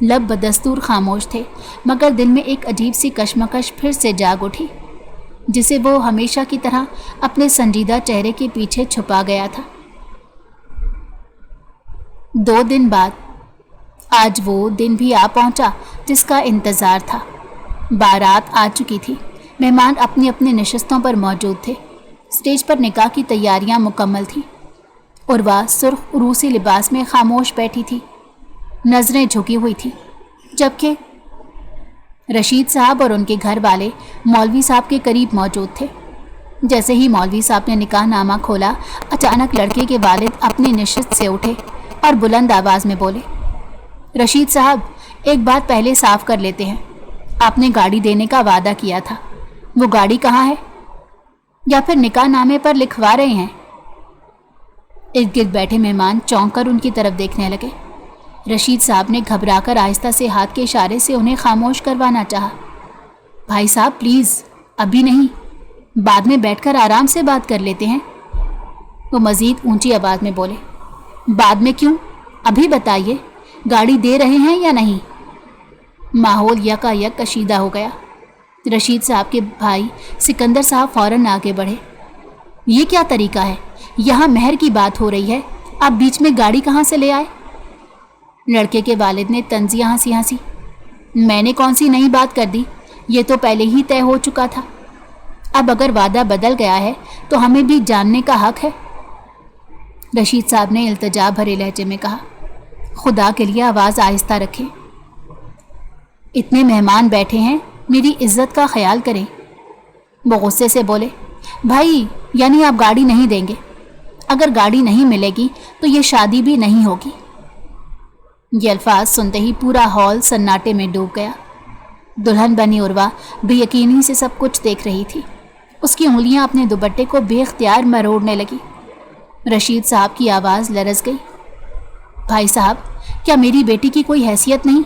लब बदस्तूर खामोश थे, मगर दिल में एक अजीब सी कश्मकश फिर से जाग उठी, जिसे वो हमेशा की तरह अपने संजीदा चेहरे के पीछे छुपा गया था। 2 दिन बाद आज वो दिन भी आ पहुंचा जिसका इंतज़ार था। बारात आ चुकी थी। मेहमान अपनी अपनी नशिस्तों पर मौजूद थे। स्टेज पर निकाह की तैयारियां मुकम्मल थीं। उर्वा सुर्ख रूसी लिबास में खामोश बैठी थी, नज़रें झुकी हुई थी, जबकि रशीद साहब और उनके घर वाले मौलवी साहब के करीब मौजूद थे। जैसे ही मौलवी साहब ने निकाहनामा खोला, अचानक लड़के के वालिद अपनी नशिस्त से उठे और बुलंद आवाज़ में बोले, रशीद साहब, एक बात पहले साफ कर लेते हैं, आपने गाड़ी देने का वादा किया था, वो गाड़ी कहाँ है? या फिर निकाहनामे पर लिखवा रहे हैं? इर्द गिर्द बैठे मेहमान चौंक कर उनकी तरफ देखने लगे। रशीद साहब ने घबराकर आहिस्ता से हाथ के इशारे से उन्हें खामोश करवाना चाहा। भाई साहब प्लीज़, अभी नहीं, बाद में बैठकर आराम से बात कर लेते हैं। वो मज़ीद ऊंची आवाज़ में बोले, बाद में क्यों, अभी बताइए, गाड़ी दे रहे हैं या नहीं? माहौल यकायक कशीदा हो गया। रशीद साहब के भाई सिकंदर साहब फ़ौरन आगे बढ़े। ये क्या तरीका है? यहाँ महर की बात हो रही है, आप बीच में गाड़ी कहाँ से ले आए? लड़के के वालिद ने तंजिया हंसी हंसी। मैंने कौन सी नई बात कर दी, ये तो पहले ही तय हो चुका था। अब अगर वादा बदल गया है तो हमें भी जानने का हक है। रशीद साहब ने इल्तिजा भरे लहजे में कहा, खुदा के लिए आवाज़ आहिस्ता रखें, इतने मेहमान बैठे हैं, मेरी इज्जत का ख्याल करें। वो गुस्से से बोले, भाई यानी आप गाड़ी नहीं देंगे? अगर गाड़ी नहीं मिलेगी तो ये शादी भी नहीं होगी। ये अल्फाज सुनते ही पूरा हॉल सन्नाटे में डूब गया। दुल्हन बनी उर्वा बेयकीनी से सब कुछ देख रही थी। उसकी उंगलियां अपने दुपट्टे को बेख्तियार मरोड़ने लगी। रशीद साहब की आवाज़ लरज़ गई, भाई साहब, क्या मेरी बेटी की कोई हैसियत नहीं?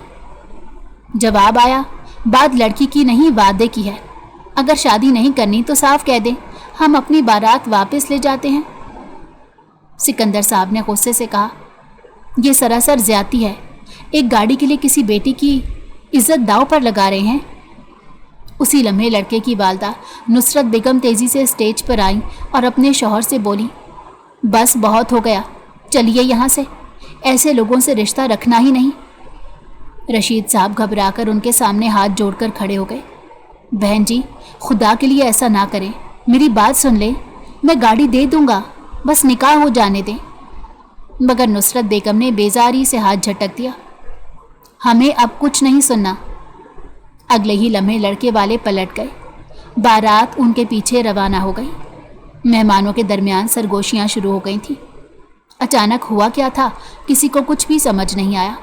जवाब आया, बात लड़की की नहीं वादे की है। अगर शादी नहीं करनी तो साफ कह दें, हम अपनी बारात वापस ले जाते हैं। सिकंदर साहब ने गुस्से से कहा, यह सरासर ज्यादती है। एक गाड़ी के लिए किसी बेटी की इज्जत दांव पर लगा रहे हैं। उसी लम्हे लड़के की वालदा नुसरत बेगम तेज़ी से स्टेज पर आई और अपने शौहर से बोली, बस बहुत हो गया, चलिए यहाँ से, ऐसे लोगों से रिश्ता रखना ही नहीं। रशीद साहब घबराकर उनके सामने हाथ जोड़कर खड़े हो गए। बहन जी, खुदा के लिए ऐसा ना करें, मेरी बात सुन लें, मैं गाड़ी दे दूंगा, बस निकाह हो जाने दें। मगर नुसरत बेगम ने बेजारी से हाथ झटक दिया, हमें अब कुछ नहीं सुनना। अगले ही लम्हे लड़के वाले पलट गए। बारात उनके पीछे रवाना हो गई। मेहमानों के दरमियान सरगोशियां शुरू हो गई थीं। अचानक हुआ क्या था, किसी को कुछ भी समझ नहीं आया।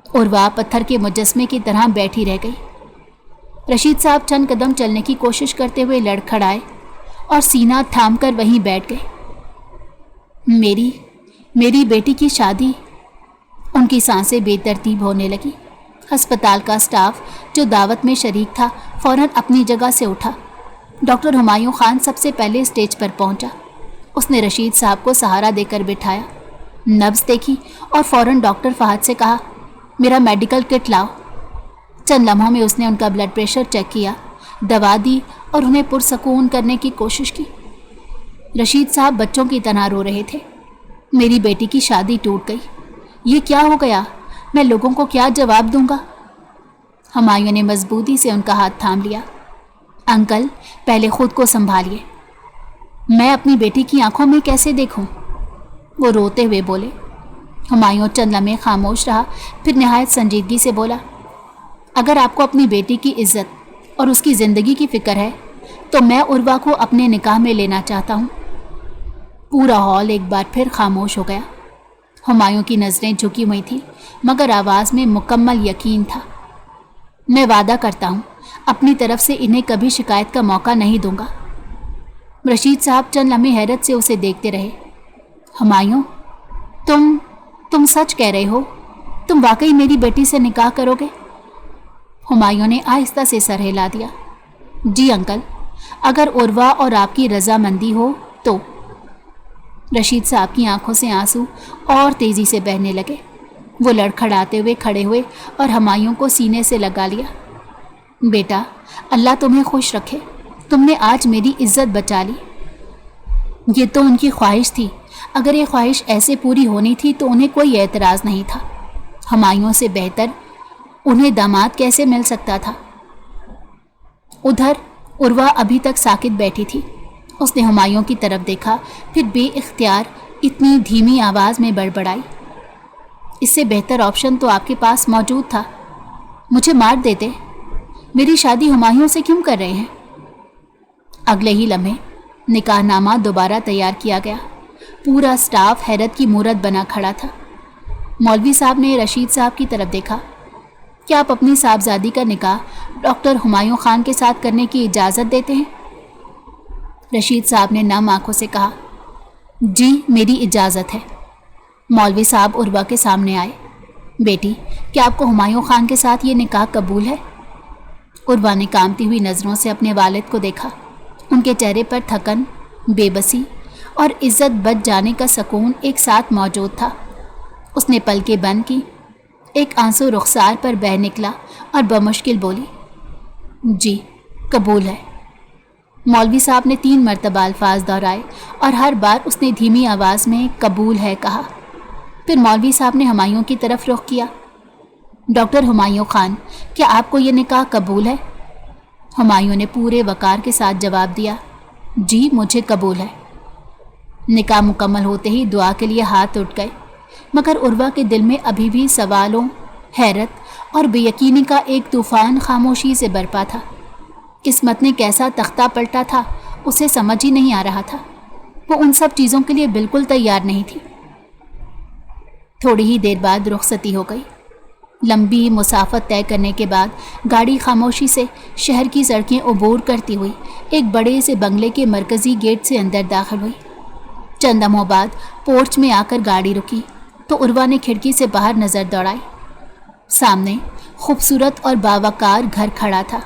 उर्वा पत्थर के मुजस्मे की तरह बैठी रह गई। रशीद साहब चंद कदम चलने की कोशिश करते हुए लड़खड़ाए और सीना थाम कर वहीं बैठ गए। मेरी बेटी की शादी, उनकी सांसें बेतरतीब होने लगी। अस्पताल का स्टाफ जो दावत में शरीक था फौरन अपनी जगह से उठा। डॉक्टर हुमायूं खान सबसे पहले स्टेज पर पहुंचा। उसने रशीद साहब को सहारा देकर बिठाया, नब्ज देखी और फौरन डॉक्टर फहद से कहा, मेरा मेडिकल किट लाओ। चंद लम्हों में उसने उनका ब्लड प्रेशर चेक किया, दवा दी और उन्हें पुरसकून करने की कोशिश की। रशीद साहब बच्चों की तरह रो रहे थे। मेरी बेटी की शादी टूट गई, ये क्या हो गया, मैं लोगों को क्या जवाब दूंगा। हुमायूं ने मजबूती से उनका हाथ थाम लिया। अंकल, पहले खुद को संभालिए, मैं अपनी बेटी की आंखों में कैसे देखूं? वो रोते हुए बोले। हुमायूं चंद लम्हे खामोश रहा, फिर निहायत संजीदगी से बोला, अगर आपको अपनी बेटी की इज्जत और उसकी ज़िंदगी की फ़िक्र है तो मैं उर्वा को अपने निकाह में लेना चाहता हूँ। पूरा हॉल एक बार फिर खामोश हो गया। हुमायूं की नज़रें झुकी हुई थी मगर आवाज़ में मुकम्मल यकीन था। मैं वादा करता हूँ अपनी तरफ से इन्हें कभी शिकायत का मौका नहीं दूंगा। रशीद साहब चंद लम्हे हैरत से उसे देखते रहे। हुमायूं, तुम सच कह रहे हो? तुम वाकई मेरी बेटी से निकाह करोगे? हुमायूं ने आहिस्ता से सर हिला दिया। जी अंकल, अगर उर्वा और आपकी रजामंदी हो तो। रशीद साहब की आंखों से आंसू और तेज़ी से बहने लगे। वो लड़खड़ाते हुए खड़े हुए और हुमायूं को सीने से लगा लिया। बेटा, अल्लाह तुम्हें खुश रखे, तुमने आज मेरी इज्जत बचा ली। ये तो उनकी ख्वाहिश थी, अगर ये ख्वाहिश ऐसे पूरी होनी थी तो उन्हें कोई एतराज़ नहीं था। हुमायूं से बेहतर उन्हें दामाद कैसे मिल सकता था। उधर उर्वा अभी तक साकित बैठी थी। उसने हुमायूं की तरफ देखा, फिर बेइख्तियार इतनी धीमी आवाज़ में बड़बड़ाई, इससे बेहतर ऑप्शन तो आपके पास मौजूद था, मुझे मार देते। मेरी शादी हुमायूं से क्यों कर रहे हैं? अगले ही लम्हे निकाहनामा दोबारा तैयार किया गया। पूरा स्टाफ हैरत की मूरत बना खड़ा था। मौलवी साहब ने रशीद साहब की तरफ देखा। क्या आप अपनी साहबजादी का निकाह डॉक्टर हुमायूं खान के साथ करने की इजाज़त देते हैं? रशीद साहब ने नम आंखों से कहा, जी मेरी इजाज़त है। मौलवी साहब उर्वा के सामने आए। बेटी, क्या आपको हुमायूं खान के साथ ये निकाह कबूल है? उर्वा ने कांपती हुई नज़रों से अपने वालिद को देखा। उनके चेहरे पर थकन, बेबसी और इज्जत बच जाने का सुकून एक साथ मौजूद था। उसने पलकें बंद की, एक आंसू रुखसार पर बह निकला और बमुश्किल बोली, जी कबूल है। मौलवी साहब ने 3 मरतबा अल्फाज दोहराए और हर बार उसने धीमी आवाज़ में कबूल है कहा। फिर मौलवी साहब ने हुमायूं की तरफ रुख किया। डॉक्टर हुमायूं खान, क्या आपको ये निकाह कबूल है? हुमायूं ने पूरे वकार के साथ जवाब दिया, जी मुझे कबूल है। निकाह मुकम्मल होते ही दुआ के लिए हाथ उठ गए, मगर उर्वा के दिल में अभी भी सवालों, हैरत और बेयकीनी का एक तूफ़ान खामोशी से बरपा था। किस्मत ने कैसा तख्ता पलटा था उसे समझ ही नहीं आ रहा था। वो उन सब चीज़ों के लिए बिल्कुल तैयार नहीं थी। थोड़ी ही देर बाद रुखसती हो गई। लंबी मुसाफत तय करने के बाद गाड़ी खामोशी से शहर की सड़कें अबूर करती हुई एक बड़े से बंगले के मरकज़ी गेट से अंदर दाखिल हुई। चंद लम्हों बाद पोर्च में आकर गाड़ी रुकी तो उर्वा ने खिड़की से बाहर नज़र दौड़ाई। सामने खूबसूरत और बावकार घर खड़ा था,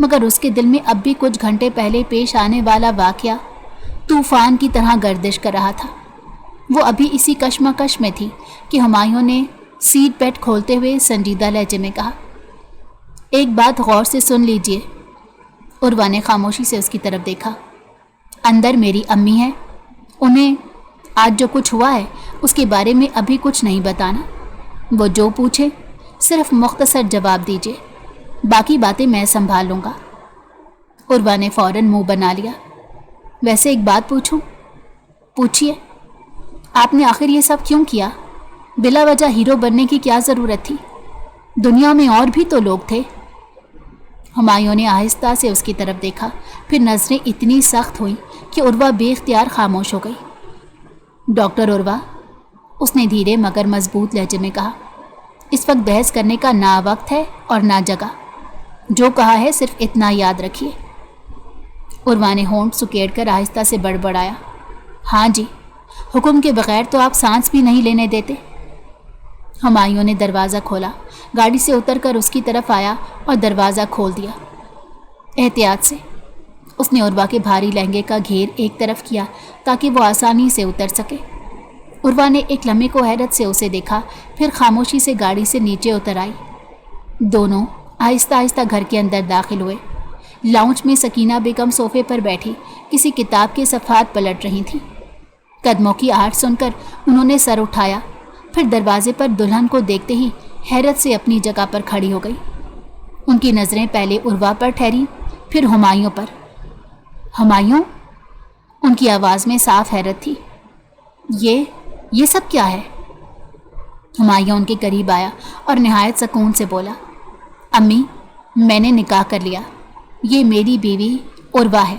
मगर उसके दिल में अब भी कुछ घंटे पहले पेश आने वाला वाक़या तूफ़ान की तरह गर्दिश कर रहा था। वो अभी इसी कश्मकश में थी कि हुमायूं ने सीट बेल्ट खोलते हुए संजीदा लहजे में कहा, एक बात गौर से सुन लीजिए। उर्वा ने खामोशी से उसकी तरफ देखा। अंदर मेरी अम्मी है, उन्हें आज जो कुछ हुआ है उसके बारे में अभी कुछ नहीं बताना। वो जो पूछे सिर्फ मुख्तसर जवाब दीजिए, बाकी बातें मैं संभाल लूँगा। उर्वा ने फ़ौरन मुंह बना लिया। वैसे एक बात पूछूं? पूछिए। आपने आखिर ये सब क्यों किया? बिला वजह हीरो बनने की क्या ज़रूरत थी? दुनिया में और भी तो लोग थे। हुमायूं ने आहिस्ता से उसकी तरफ देखा, फिर नज़रें इतनी सख्त हुई कि उर्वा बेख्तियार खामोश हो गई। डॉक्टर उर्वा, उसने धीरे मगर मजबूत लहजे में कहा, इस वक्त बहस करने का ना वक्त है और ना जगह। जो कहा है सिर्फ इतना याद रखिए। उर्वा ने होंठ सुकेड़ कर आहिस्ता से बड़बड़ाया, हाँ जी, हुक्म के बगैर तो आप सांस भी नहीं लेने देते। ہمایوں نے دروازہ کھولا، گاڑی سے اتر کر اس کی طرف آیا اور دروازہ کھول دیا۔ احتیاط سے اس نے عروہ کے بھاری لہنگے کا گھیر ایک طرف کیا تاکہ وہ آسانی سے اتر سکے۔ عروہ نے ایک لمحے کو حیرت سے اسے دیکھا، پھر خاموشی سے گاڑی سے نیچے اتر آئی۔ دونوں آہستہ آہستہ گھر کے اندر داخل ہوئے۔ لاؤنج میں سکینہ بیگم صوفے پر بیٹھی کسی کتاب کے صفحات پلٹ رہی تھیں۔ قدموں کی آہٹ سن کر انہوں نے سر اٹھایا، پھر دروازے پر دلہن کو دیکھتے ہی حیرت سے اپنی جگہ پر کھڑی ہو گئی۔ ان کی نظریں پہلے عروہ پر ٹھہری، پھر ہمایوں پر۔ ہمایوں؟ ان کی آواز میں صاف حیرت تھی۔ یہ سب کیا ہے؟ ہمایوں ان کے قریب آیا اور نہایت سکون سے بولا، امی، میں نے نکاح کر لیا، یہ میری بیوی عروہ ہے۔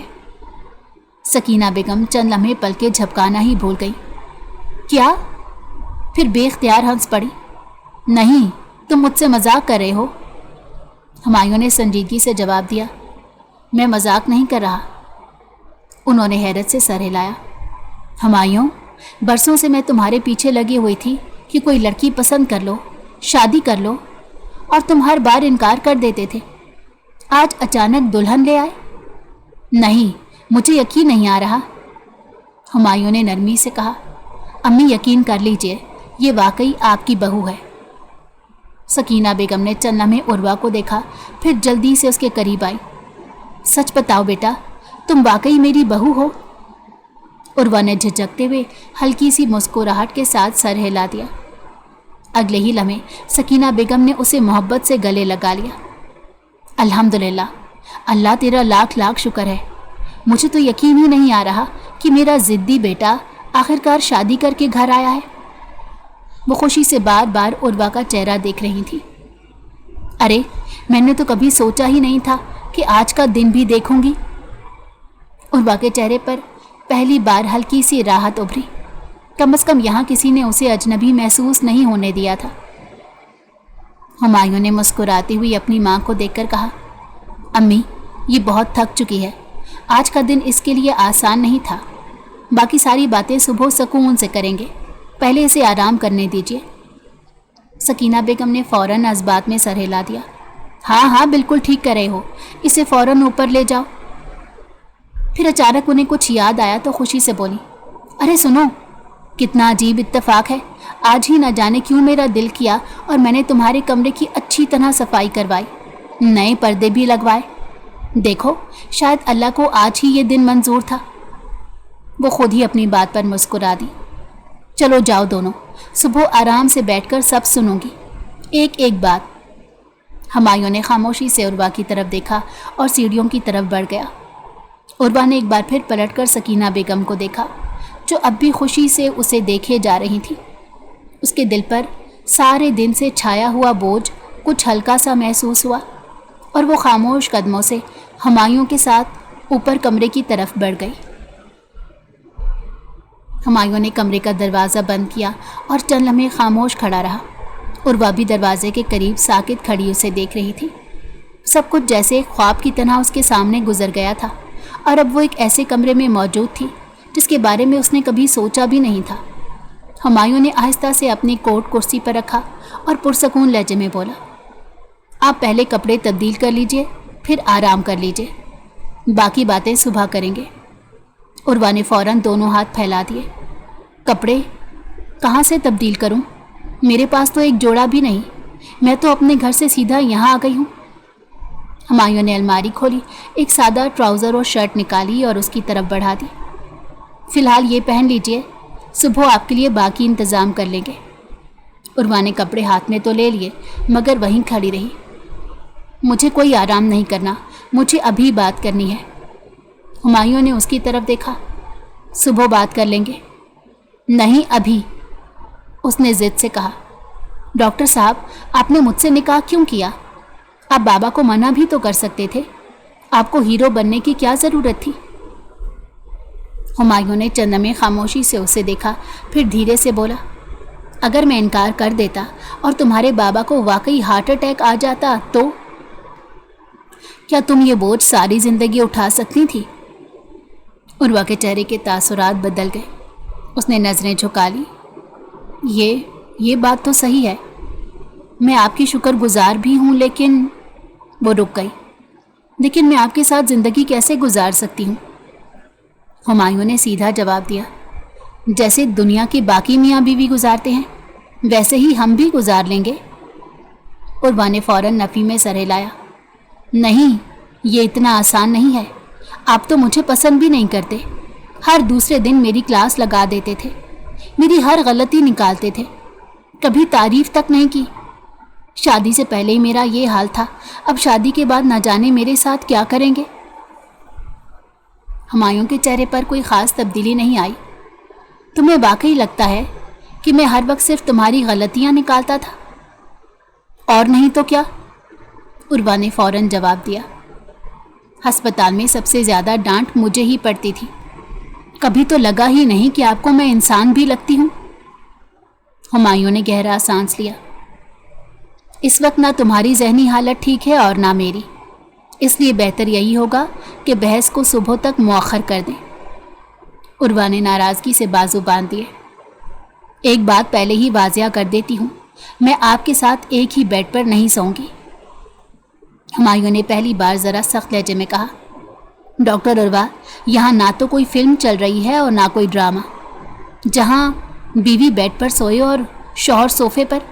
سکینہ بیگم چند لمحے پلکیں جھپکانا ہی بھول گئی۔ کیا؟ پھر بے اختیار ہنس پڑی۔ نہیں، تم مجھ سے مذاق کر رہے ہو؟ ہمایوں نے سنجیدگی سے جواب دیا، میں مذاق نہیں کر رہا۔ انہوں نے حیرت سے سر ہلایا۔ ہمایوں، برسوں سے میں تمہارے پیچھے لگی ہوئی تھی کہ کوئی لڑکی پسند کر لو، شادی کر لو، اور تم ہر بار انکار کر دیتے تھے۔ آج اچانک دلہن لے آئے؟ نہیں، مجھے یقین نہیں آ رہا۔ ہمایوں نے نرمی سے کہا، امی یقین کر لیجئے، یہ واقعی آپ کی بہو ہے۔ سکینہ بیگم نے چند لمحے عروہ کو دیکھا، پھر جلدی سے اس کے قریب آئی۔ سچ بتاؤ بیٹا، تم واقعی میری بہو ہو؟ عروہ نے جھجکتے ہوئے ہلکی سی مسکراہٹ کے ساتھ سر ہلا دیا۔ اگلے ہی لمحے سکینہ بیگم نے اسے محبت سے گلے لگا لیا۔ الحمدللہ، اللہ تیرا لاکھ لاکھ شکر ہے۔ مجھے تو یقین ہی نہیں آ رہا کہ میرا ضدی بیٹا آخرکار شادی کر کے گھر آیا ہے۔ وہ خوشی سے بار بار عروہ کا چہرہ دیکھ رہی تھی۔ ارے، میں نے تو کبھی سوچا ہی نہیں تھا کہ آج کا دن بھی دیکھوں گی۔ عروہ کے چہرے پر پہلی بار ہلکی سی راحت ابھری۔ کم از کم یہاں کسی نے اسے اجنبی محسوس نہیں ہونے دیا تھا۔ ہمایوں نے مسکراتی ہوئی اپنی ماں کو دیکھ کر کہا، امی، یہ بہت تھک چکی ہے، آج کا دن اس کے لیے آسان نہیں تھا۔ باقی ساری باتیں صبح سکون سے کریں گے، پہلے اسے آرام کرنے دیجیے۔ سکینہ بیگم نے فوراً اس بات میں سر ہلا دیا۔ ہاں بالکل ٹھیک کر رہے ہو، اسے فوراً اوپر لے جاؤ۔ پھر اچانک انہیں کچھ یاد آیا تو خوشی سے بولی، ارے سنو، کتنا عجیب اتفاق ہے، آج ہی نہ جانے کیوں میرا دل کیا اور میں نے تمہارے کمرے کی اچھی طرح صفائی کروائی، نئے پردے بھی لگوائے۔ دیکھو، شاید اللہ کو آج ہی یہ دن منظور تھا۔ وہ خود ہی اپنی بات پر مسکرا دی۔ چلو جاؤ دونوں، صبح آرام سے بیٹھ کر سب سنوں گی، ایک ایک بات۔ ہمایوں نے خاموشی سے عروہ کی طرف دیکھا اور سیڑھیوں کی طرف بڑھ گیا۔ عروہ نے ایک بار پھر پلٹ کر سکینہ بیگم کو دیکھا، جو اب بھی خوشی سے اسے دیکھے جا رہی تھی۔ اس کے دل پر سارے دن سے چھایا ہوا بوجھ کچھ ہلکا سا محسوس ہوا، اور وہ خاموش قدموں سے ہمایوں کے ساتھ اوپر کمرے کی طرف بڑھ گئی۔ ہمایوں نے کمرے کا دروازہ بند کیا اور چند لمحے خاموش کھڑا رہا۔ عروہ بھی دروازے کے قریب ساکت کھڑی اسے دیکھ رہی تھی۔ سب کچھ جیسے خواب کی طرح اس کے سامنے گزر گیا تھا، اور اب وہ ایک ایسے کمرے میں موجود تھی جس کے بارے میں اس نے کبھی سوچا بھی نہیں تھا۔ ہمایوں نے آہستہ سے اپنی کوٹ کرسی پر رکھا اور پرسکون لہجے میں بولا، آپ پہلے کپڑے تبدیل کر لیجئے، پھر آرام کر لیجئے، باقی باتیں صبح کریں گے۔ عروہ نے فوراً دونوں ہاتھ پھیلا دیے۔ کپڑے کہاں سے تبدیل کروں؟ میرے پاس تو ایک جوڑا بھی نہیں، میں تو اپنے گھر سے سیدھا یہاں آ گئی ہوں۔ ہمایوں نے الماری کھولی، ایک سادہ ٹراؤزر اور شرٹ نکالی اور اس کی طرف بڑھا دی۔ فی الحال یہ پہن لیجئے، صبح آپ کے لیے باقی انتظام کر لیں گے۔ عروہ نے کپڑے ہاتھ میں تو لے لیے، مگر وہیں کھڑی رہی۔ مجھے کوئی آرام نہیں کرنا، مجھے ابھی بات کرنی ہے۔ ہمایوں نے اس کی طرف دیکھا۔ صبح بات کر لیں گے۔ نہیں ابھی، اس نے ضد سے کہا۔ ڈاکٹر صاحب، آپ نے مجھ سے نکاح کیوں کیا؟ آپ بابا کو منع بھی تو کر سکتے تھے، آپ کو ہیرو بننے کی کیا ضرورت تھی؟ ہمایوں نے چند لمحے خاموشی سے اسے دیکھا، پھر دھیرے سے بولا، اگر میں انکار کر دیتا اور تمہارے بابا کو واقعی ہارٹ اٹیک آ جاتا تو کیا تم یہ بوجھ ساری زندگی اٹھا سکتی تھی؟ عروہ کے چہرے کے تاثرات بدل گئے۔ اس نے نظریں جھکا لی۔ یہ بات تو صحیح ہے، मैं आपकी शुक्रगुजार भी हूँ, लेकिन वो रुक गई। लेकिन मैं आपके साथ ज़िंदगी कैसे गुजार सकती हूँ? हुमायूं ने सीधा जवाब दिया, जैसे दुनिया के बाकी मियाँ बीवी गुजारते हैं वैसे ही हम भी गुजार लेंगे। उर्वा ने फ़ौरन नफ़ी में सर हिलाया, नहीं, ये इतना आसान नहीं है। आप तो मुझे पसंद भी नहीं करते। हर दूसरे दिन मेरी क्लास लगा देते थे, मेरी हर गलती निकालते थे, कभी तारीफ तक नहीं की। शादी से पहले ही मेरा ये हाल था, अब शादी के बाद न जाने मेरे साथ क्या करेंगे। हुमायूं के चेहरे पर कोई ख़ास तब्दीली नहीं आई। तुम्हें वाकई लगता है कि मैं हर वक्त सिर्फ तुम्हारी गलतियां निकालता था? और नहीं तो क्या? उर्वा ने फ़ौरन जवाब दिया। अस्पताल में सबसे ज़्यादा डांट मुझे ही पड़ती थी। कभी तो लगा ही नहीं कि आपको मैं इंसान भी लगती हूँ। हुमायूं ने गहरा सांस लिया। इस वक्त ना तुम्हारी जहनी हालत ठीक है और ना मेरी, इसलिए बेहतर यही होगा कि बहस को सुबह तक मुअख्खर कर दें। उर्वा ने नाराज़गी से बाजू बांध दिए। एक बात पहले ही वाज़िया कर देती हूँ, मैं आपके साथ एक ही बेड पर नहीं सोऊंगी। हुमायूं ने पहली बार ज़रा सख्त लहजे में कहा। डॉक्टर उर्वा, यहाँ ना तो कोई फिल्म चल रही है और ना कोई ड्रामा, जहाँ बीवी बेड पर सोए और शौहर सोफे पर।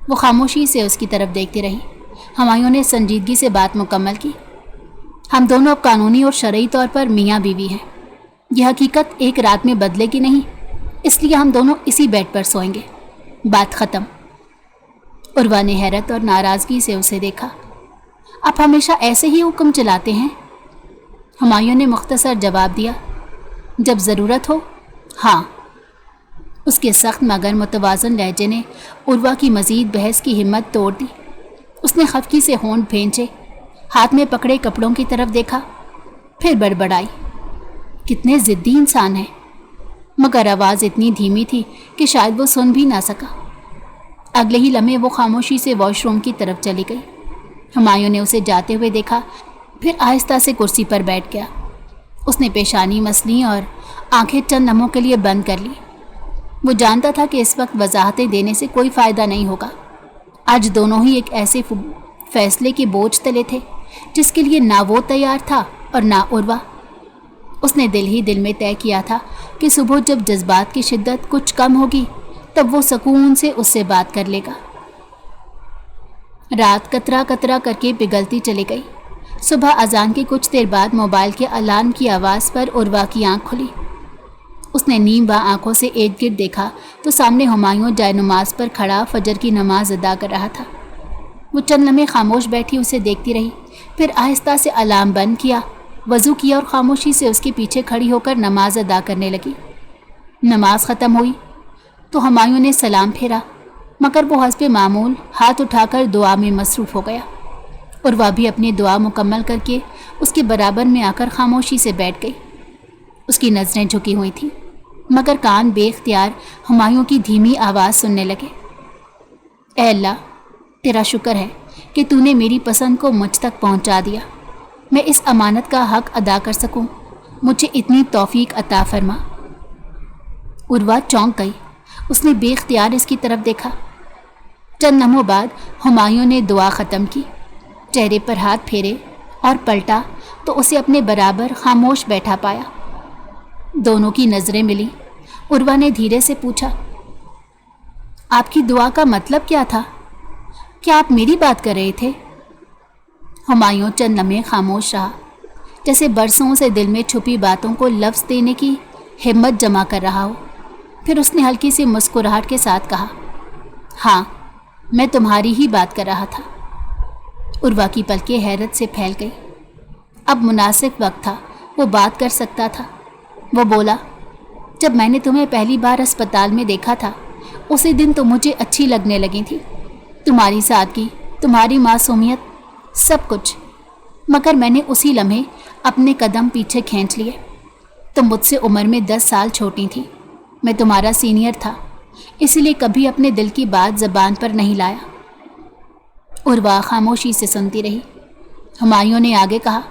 वो खामोशी से उसकी तरफ देखती रही। हुमायूं ने संजीदगी से बात मुकम्मल की। हम दोनों अब कानूनी और शरई तौर पर मियाँ बीवी हैं। यह हकीकत एक रात में बदलेगी नहीं, इसलिए हम दोनों इसी बेड पर सोएंगे। बात ख़त्म। उर्वा ने हैरत और नाराज़गी से उसे देखा। आप हमेशा ऐसे ही हुक्म चलाते हैं? हुमायूं ने मुख्तसर जवाब दिया, जब ज़रूरत हो, हाँ। उसके सख्त मगर मुतवाज़न लहजे ने उर्वा की मज़ीद बहस की हिम्मत तोड़ दी। उसने खफकी से होंठ भींचे, हाथ में पकड़े कपड़ों की तरफ देखा, फिर बड़बड़ाई, कितने ज़िद्दी इंसान हैं। मगर आवाज़ इतनी धीमी थी कि शायद वो सुन भी ना सका। अगले ही लम्हे वो खामोशी से वॉशरूम की तरफ चली गई। हुमायूं ने उसे जाते हुए देखा, फिर आहिस्ता से कुर्सी पर बैठ गया। उसने पेशानी मसली और आंखें चंद लम्हों के लिए बंद कर ली। वो जानता था कि इस वक्त वजाहतें देने से कोई फ़ायदा नहीं होगा। आज दोनों ही एक ऐसे फैसले के बोझ तले थे जिसके लिए ना वो तैयार था और ना उर्वा। उसने दिल ही दिल में तय किया था कि सुबह जब जज्बात की शिद्दत कुछ कम होगी तब वो सुकून से उससे बात कर लेगा। रात कतरा कतरा करके पिघलती चली गई। सुबह अजान के कुछ देर बाद मोबाइल के अलार्म की आवाज़ पर उर्वा की आंख खुली। उसने नीम व आंखों से इर्द गिर्द देखा तो सामने हुमायूं जाए नमाज पर खड़ा फजर की नमाज अदा कर रहा था। वो चंद लम्हे खामोश बैठी उसे देखती रही, फिर आहिस्ता से अलार्म बंद किया, वज़ू किया और खामोशी से उसके पीछे खड़ी होकर नमाज अदा करने लगी। नमाज ख़त्म हुई तो हुमायूं ने सलाम फेरा, मगर वो हस्बे मामूल हाथ उठाकर दुआ में मसरूफ़ हो गया। और वह भी अपनी दुआ मुकम्मल करके उसके बराबर में आकर खामोशी से बैठ गई। उसकी नज़रें झुकी हुई थीं, मगर कान बेख्तियार हुमायूं की धीमी आवाज़ सुनने लगे। ऐ अल्लाह, तेरा शुक्र है कि तूने मेरी पसंद को मुझ तक पहुंचा दिया। मैं इस अमानत का हक अदा कर सकूं, मुझे इतनी तौफीक अता फरमा। उर्वा चौंक गई। उसने बेख्तियार इसकी तरफ देखा। चंद लम्हों बाद हुमायूं ने दुआ ख़त्म की, चेहरे पर हाथ फेरे और पलटा तो उसे अपने बराबर खामोश बैठा पाया। दोनों की नज़रें मिली। उर्वा ने धीरे से पूछा, आपकी दुआ का मतलब क्या था? क्या आप मेरी बात कर रहे थे? हुमायूं चंद लम्हे खामोश रहा, जैसे बरसों से दिल में छुपी बातों को लफ्ज़ देने की हिम्मत जमा कर रहा हो। फिर उसने हल्की सी मुस्कुराहट के साथ कहा, हाँ, मैं तुम्हारी ही बात कर रहा था। उर्वा की पलकें हैरत से फैल गई। अब मुनासिब वक्त था, वो बात कर सकता था। वो बोला, जब मैंने तुम्हें पहली बार अस्पताल में देखा था उसी दिन तो मुझे अच्छी लगने लगी थी। तुम्हारी सादगी, तुम्हारी मासूमियत, सब कुछ। मगर मैंने उसी लम्हे अपने कदम पीछे खींच लिए। तुम मुझसे उम्र में 10 साल छोटी थी, मैं तुम्हारा सीनियर था, इसलिए कभी अपने दिल की बात ज़बान पर नहीं लाया। उर्वा खामोशी से सुनती रही। हुमायूं ने आगे कहा,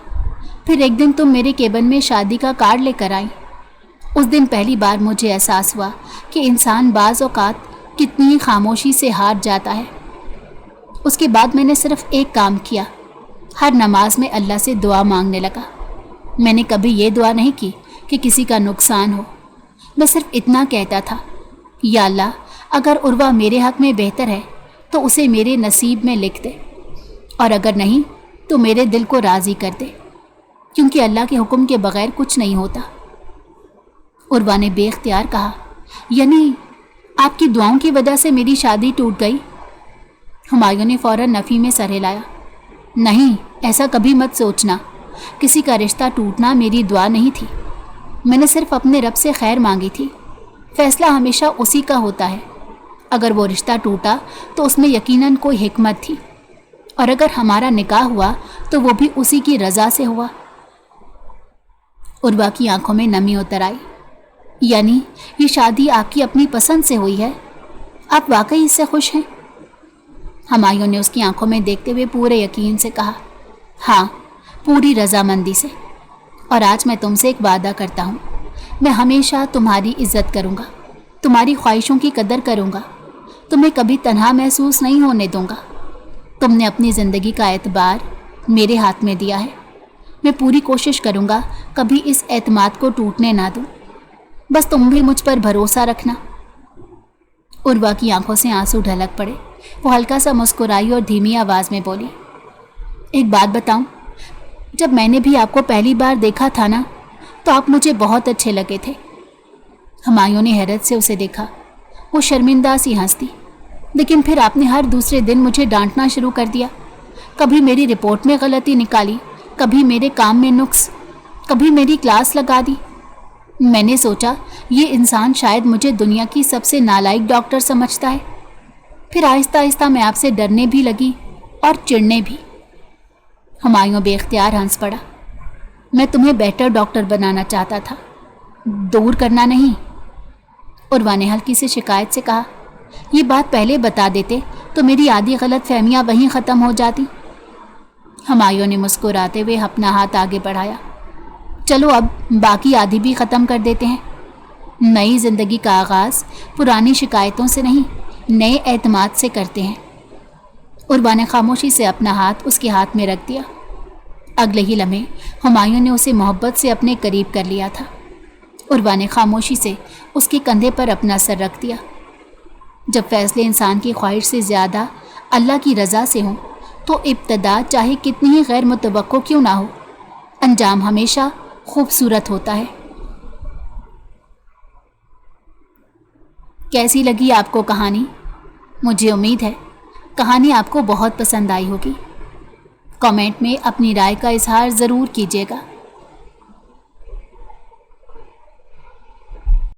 फिर एक दिन तुम मेरे केबिन में शादी का कार्ड लेकर आई। उस दिन पहली बार मुझे एहसास हुआ कि इंसान बाज़ औक़ात कितनी खामोशी से हार जाता है। اس کے بعد میں نے صرف ایک کام کیا، ہر نماز میں اللہ سے دعا مانگنے لگا۔ میں نے کبھی یہ دعا نہیں کی کہ کسی کا نقصان ہو، میں صرف اتنا کہتا تھا، یا اللہ اگر عروہ میرے حق میں بہتر ہے تو اسے میرے نصیب میں لکھ دے، اور اگر نہیں تو میرے دل کو راضی کر دے، کیونکہ اللہ کے حکم کے بغیر کچھ نہیں ہوتا۔ عروہ نے بے اختیار کہا، یعنی آپ کی دعاؤں کی وجہ سے میری شادی ٹوٹ گئی؟ ہمایوں نے فوراً نفی میں سر ہلایا، نہیں، ایسا کبھی مت سوچنا، کسی کا رشتہ ٹوٹنا میری دعا نہیں تھی، میں نے صرف اپنے رب سے خیر مانگی تھی، فیصلہ ہمیشہ اسی کا ہوتا ہے، اگر وہ رشتہ ٹوٹا تو اس میں یقیناً کوئی حکمت تھی، اور اگر ہمارا نکاح ہوا تو وہ بھی اسی کی رضا سے ہوا۔ عروہ کی آنکھوں میں نمی اتر آئی، یعنی یہ شادی آپ کی اپنی پسند سے ہوئی ہے؟ آپ واقعی اس سے خوش ہیں؟ ہمایوں نے اس کی آنکھوں میں دیکھتے ہوئے پورے یقین سے کہا، ہاں، پوری رضامندی سے، اور آج میں تم سے ایک وعدہ کرتا ہوں، میں ہمیشہ تمہاری عزت کروں گا، تمہاری خواہشوں کی قدر کروں گا، تمہیں کبھی تنہا محسوس نہیں ہونے دوں گا۔ تم نے اپنی زندگی کا اعتبار میرے ہاتھ میں دیا ہے، میں پوری کوشش کروں گا کبھی اس اعتماد کو ٹوٹنے نہ دوں، بس تم بھی مجھ پر بھروسہ رکھنا۔ عروہ کی آنکھوں سے آنسو ڈھلک پڑے، وہ ہلکا سا مسکرائی اور دھیمی آواز میں بولی، ایک بات بتاؤں، جب میں نے بھی آپ کو پہلی بار دیکھا تھا نا تو آپ مجھے بہت اچھے لگے تھے۔ ہمایوں نے حیرت سے اسے دیکھا، وہ شرمندہ سی ہنس دی، لیکن پھر آپ نے ہر دوسرے دن مجھے ڈانٹنا شروع کر دیا، کبھی میری رپورٹ میں غلطی نکالی، کبھی میرے کام میں نقص، کبھی میری کلاس لگا دی۔ میں نے سوچا یہ انسان شاید مجھے دنیا کی سب سے نالائق ڈاکٹر سمجھتا ہے، پھر آہستہ آہستہ میں آپ سے ڈرنے بھی لگی اور چڑنے بھی۔ ہمایوں بے اختیار ہنس پڑا، میں تمہیں بیٹر ڈاکٹر بنانا چاہتا تھا، دور کرنا نہیں۔ عروہ نے ہلکی سی شکایت سے کہا، یہ بات پہلے بتا دیتے تو میری آدھی غلط فہمیاں وہیں ختم ہو جاتی۔ ہمایوں نے مسکراتے ہوئے اپنا ہاتھ آگے بڑھایا، چلو اب باقی آدھی بھی ختم کر دیتے ہیں۔ نئی زندگی کا آغاز پرانی شکایتوں سے نہیں، نئے اعتماد سے کرتے ہیں۔ عروہ نے خاموشی سے اپنا ہاتھ اس کے ہاتھ میں رکھ دیا۔ اگلے ہی لمحے ہمایوں نے اسے محبت سے اپنے قریب کر لیا تھا۔ عروہ نے خاموشی سے اس کے کندھے پر اپنا سر رکھ دیا۔ جب فیصلے انسان کی خواہش سے زیادہ اللہ کی رضا سے ہوں تو ابتدا چاہے کتنی ہی غیر متوقع کیوں نہ ہو، انجام ہمیشہ خوبصورت ہوتا ہے۔ کیسی لگی آپ کو کہانی؟ مجھے امید ہے کہانی آپ کو بہت پسند آئی ہوگی۔ کامنٹ میں اپنی رائے کا اظہار ضرور کیجیے گا۔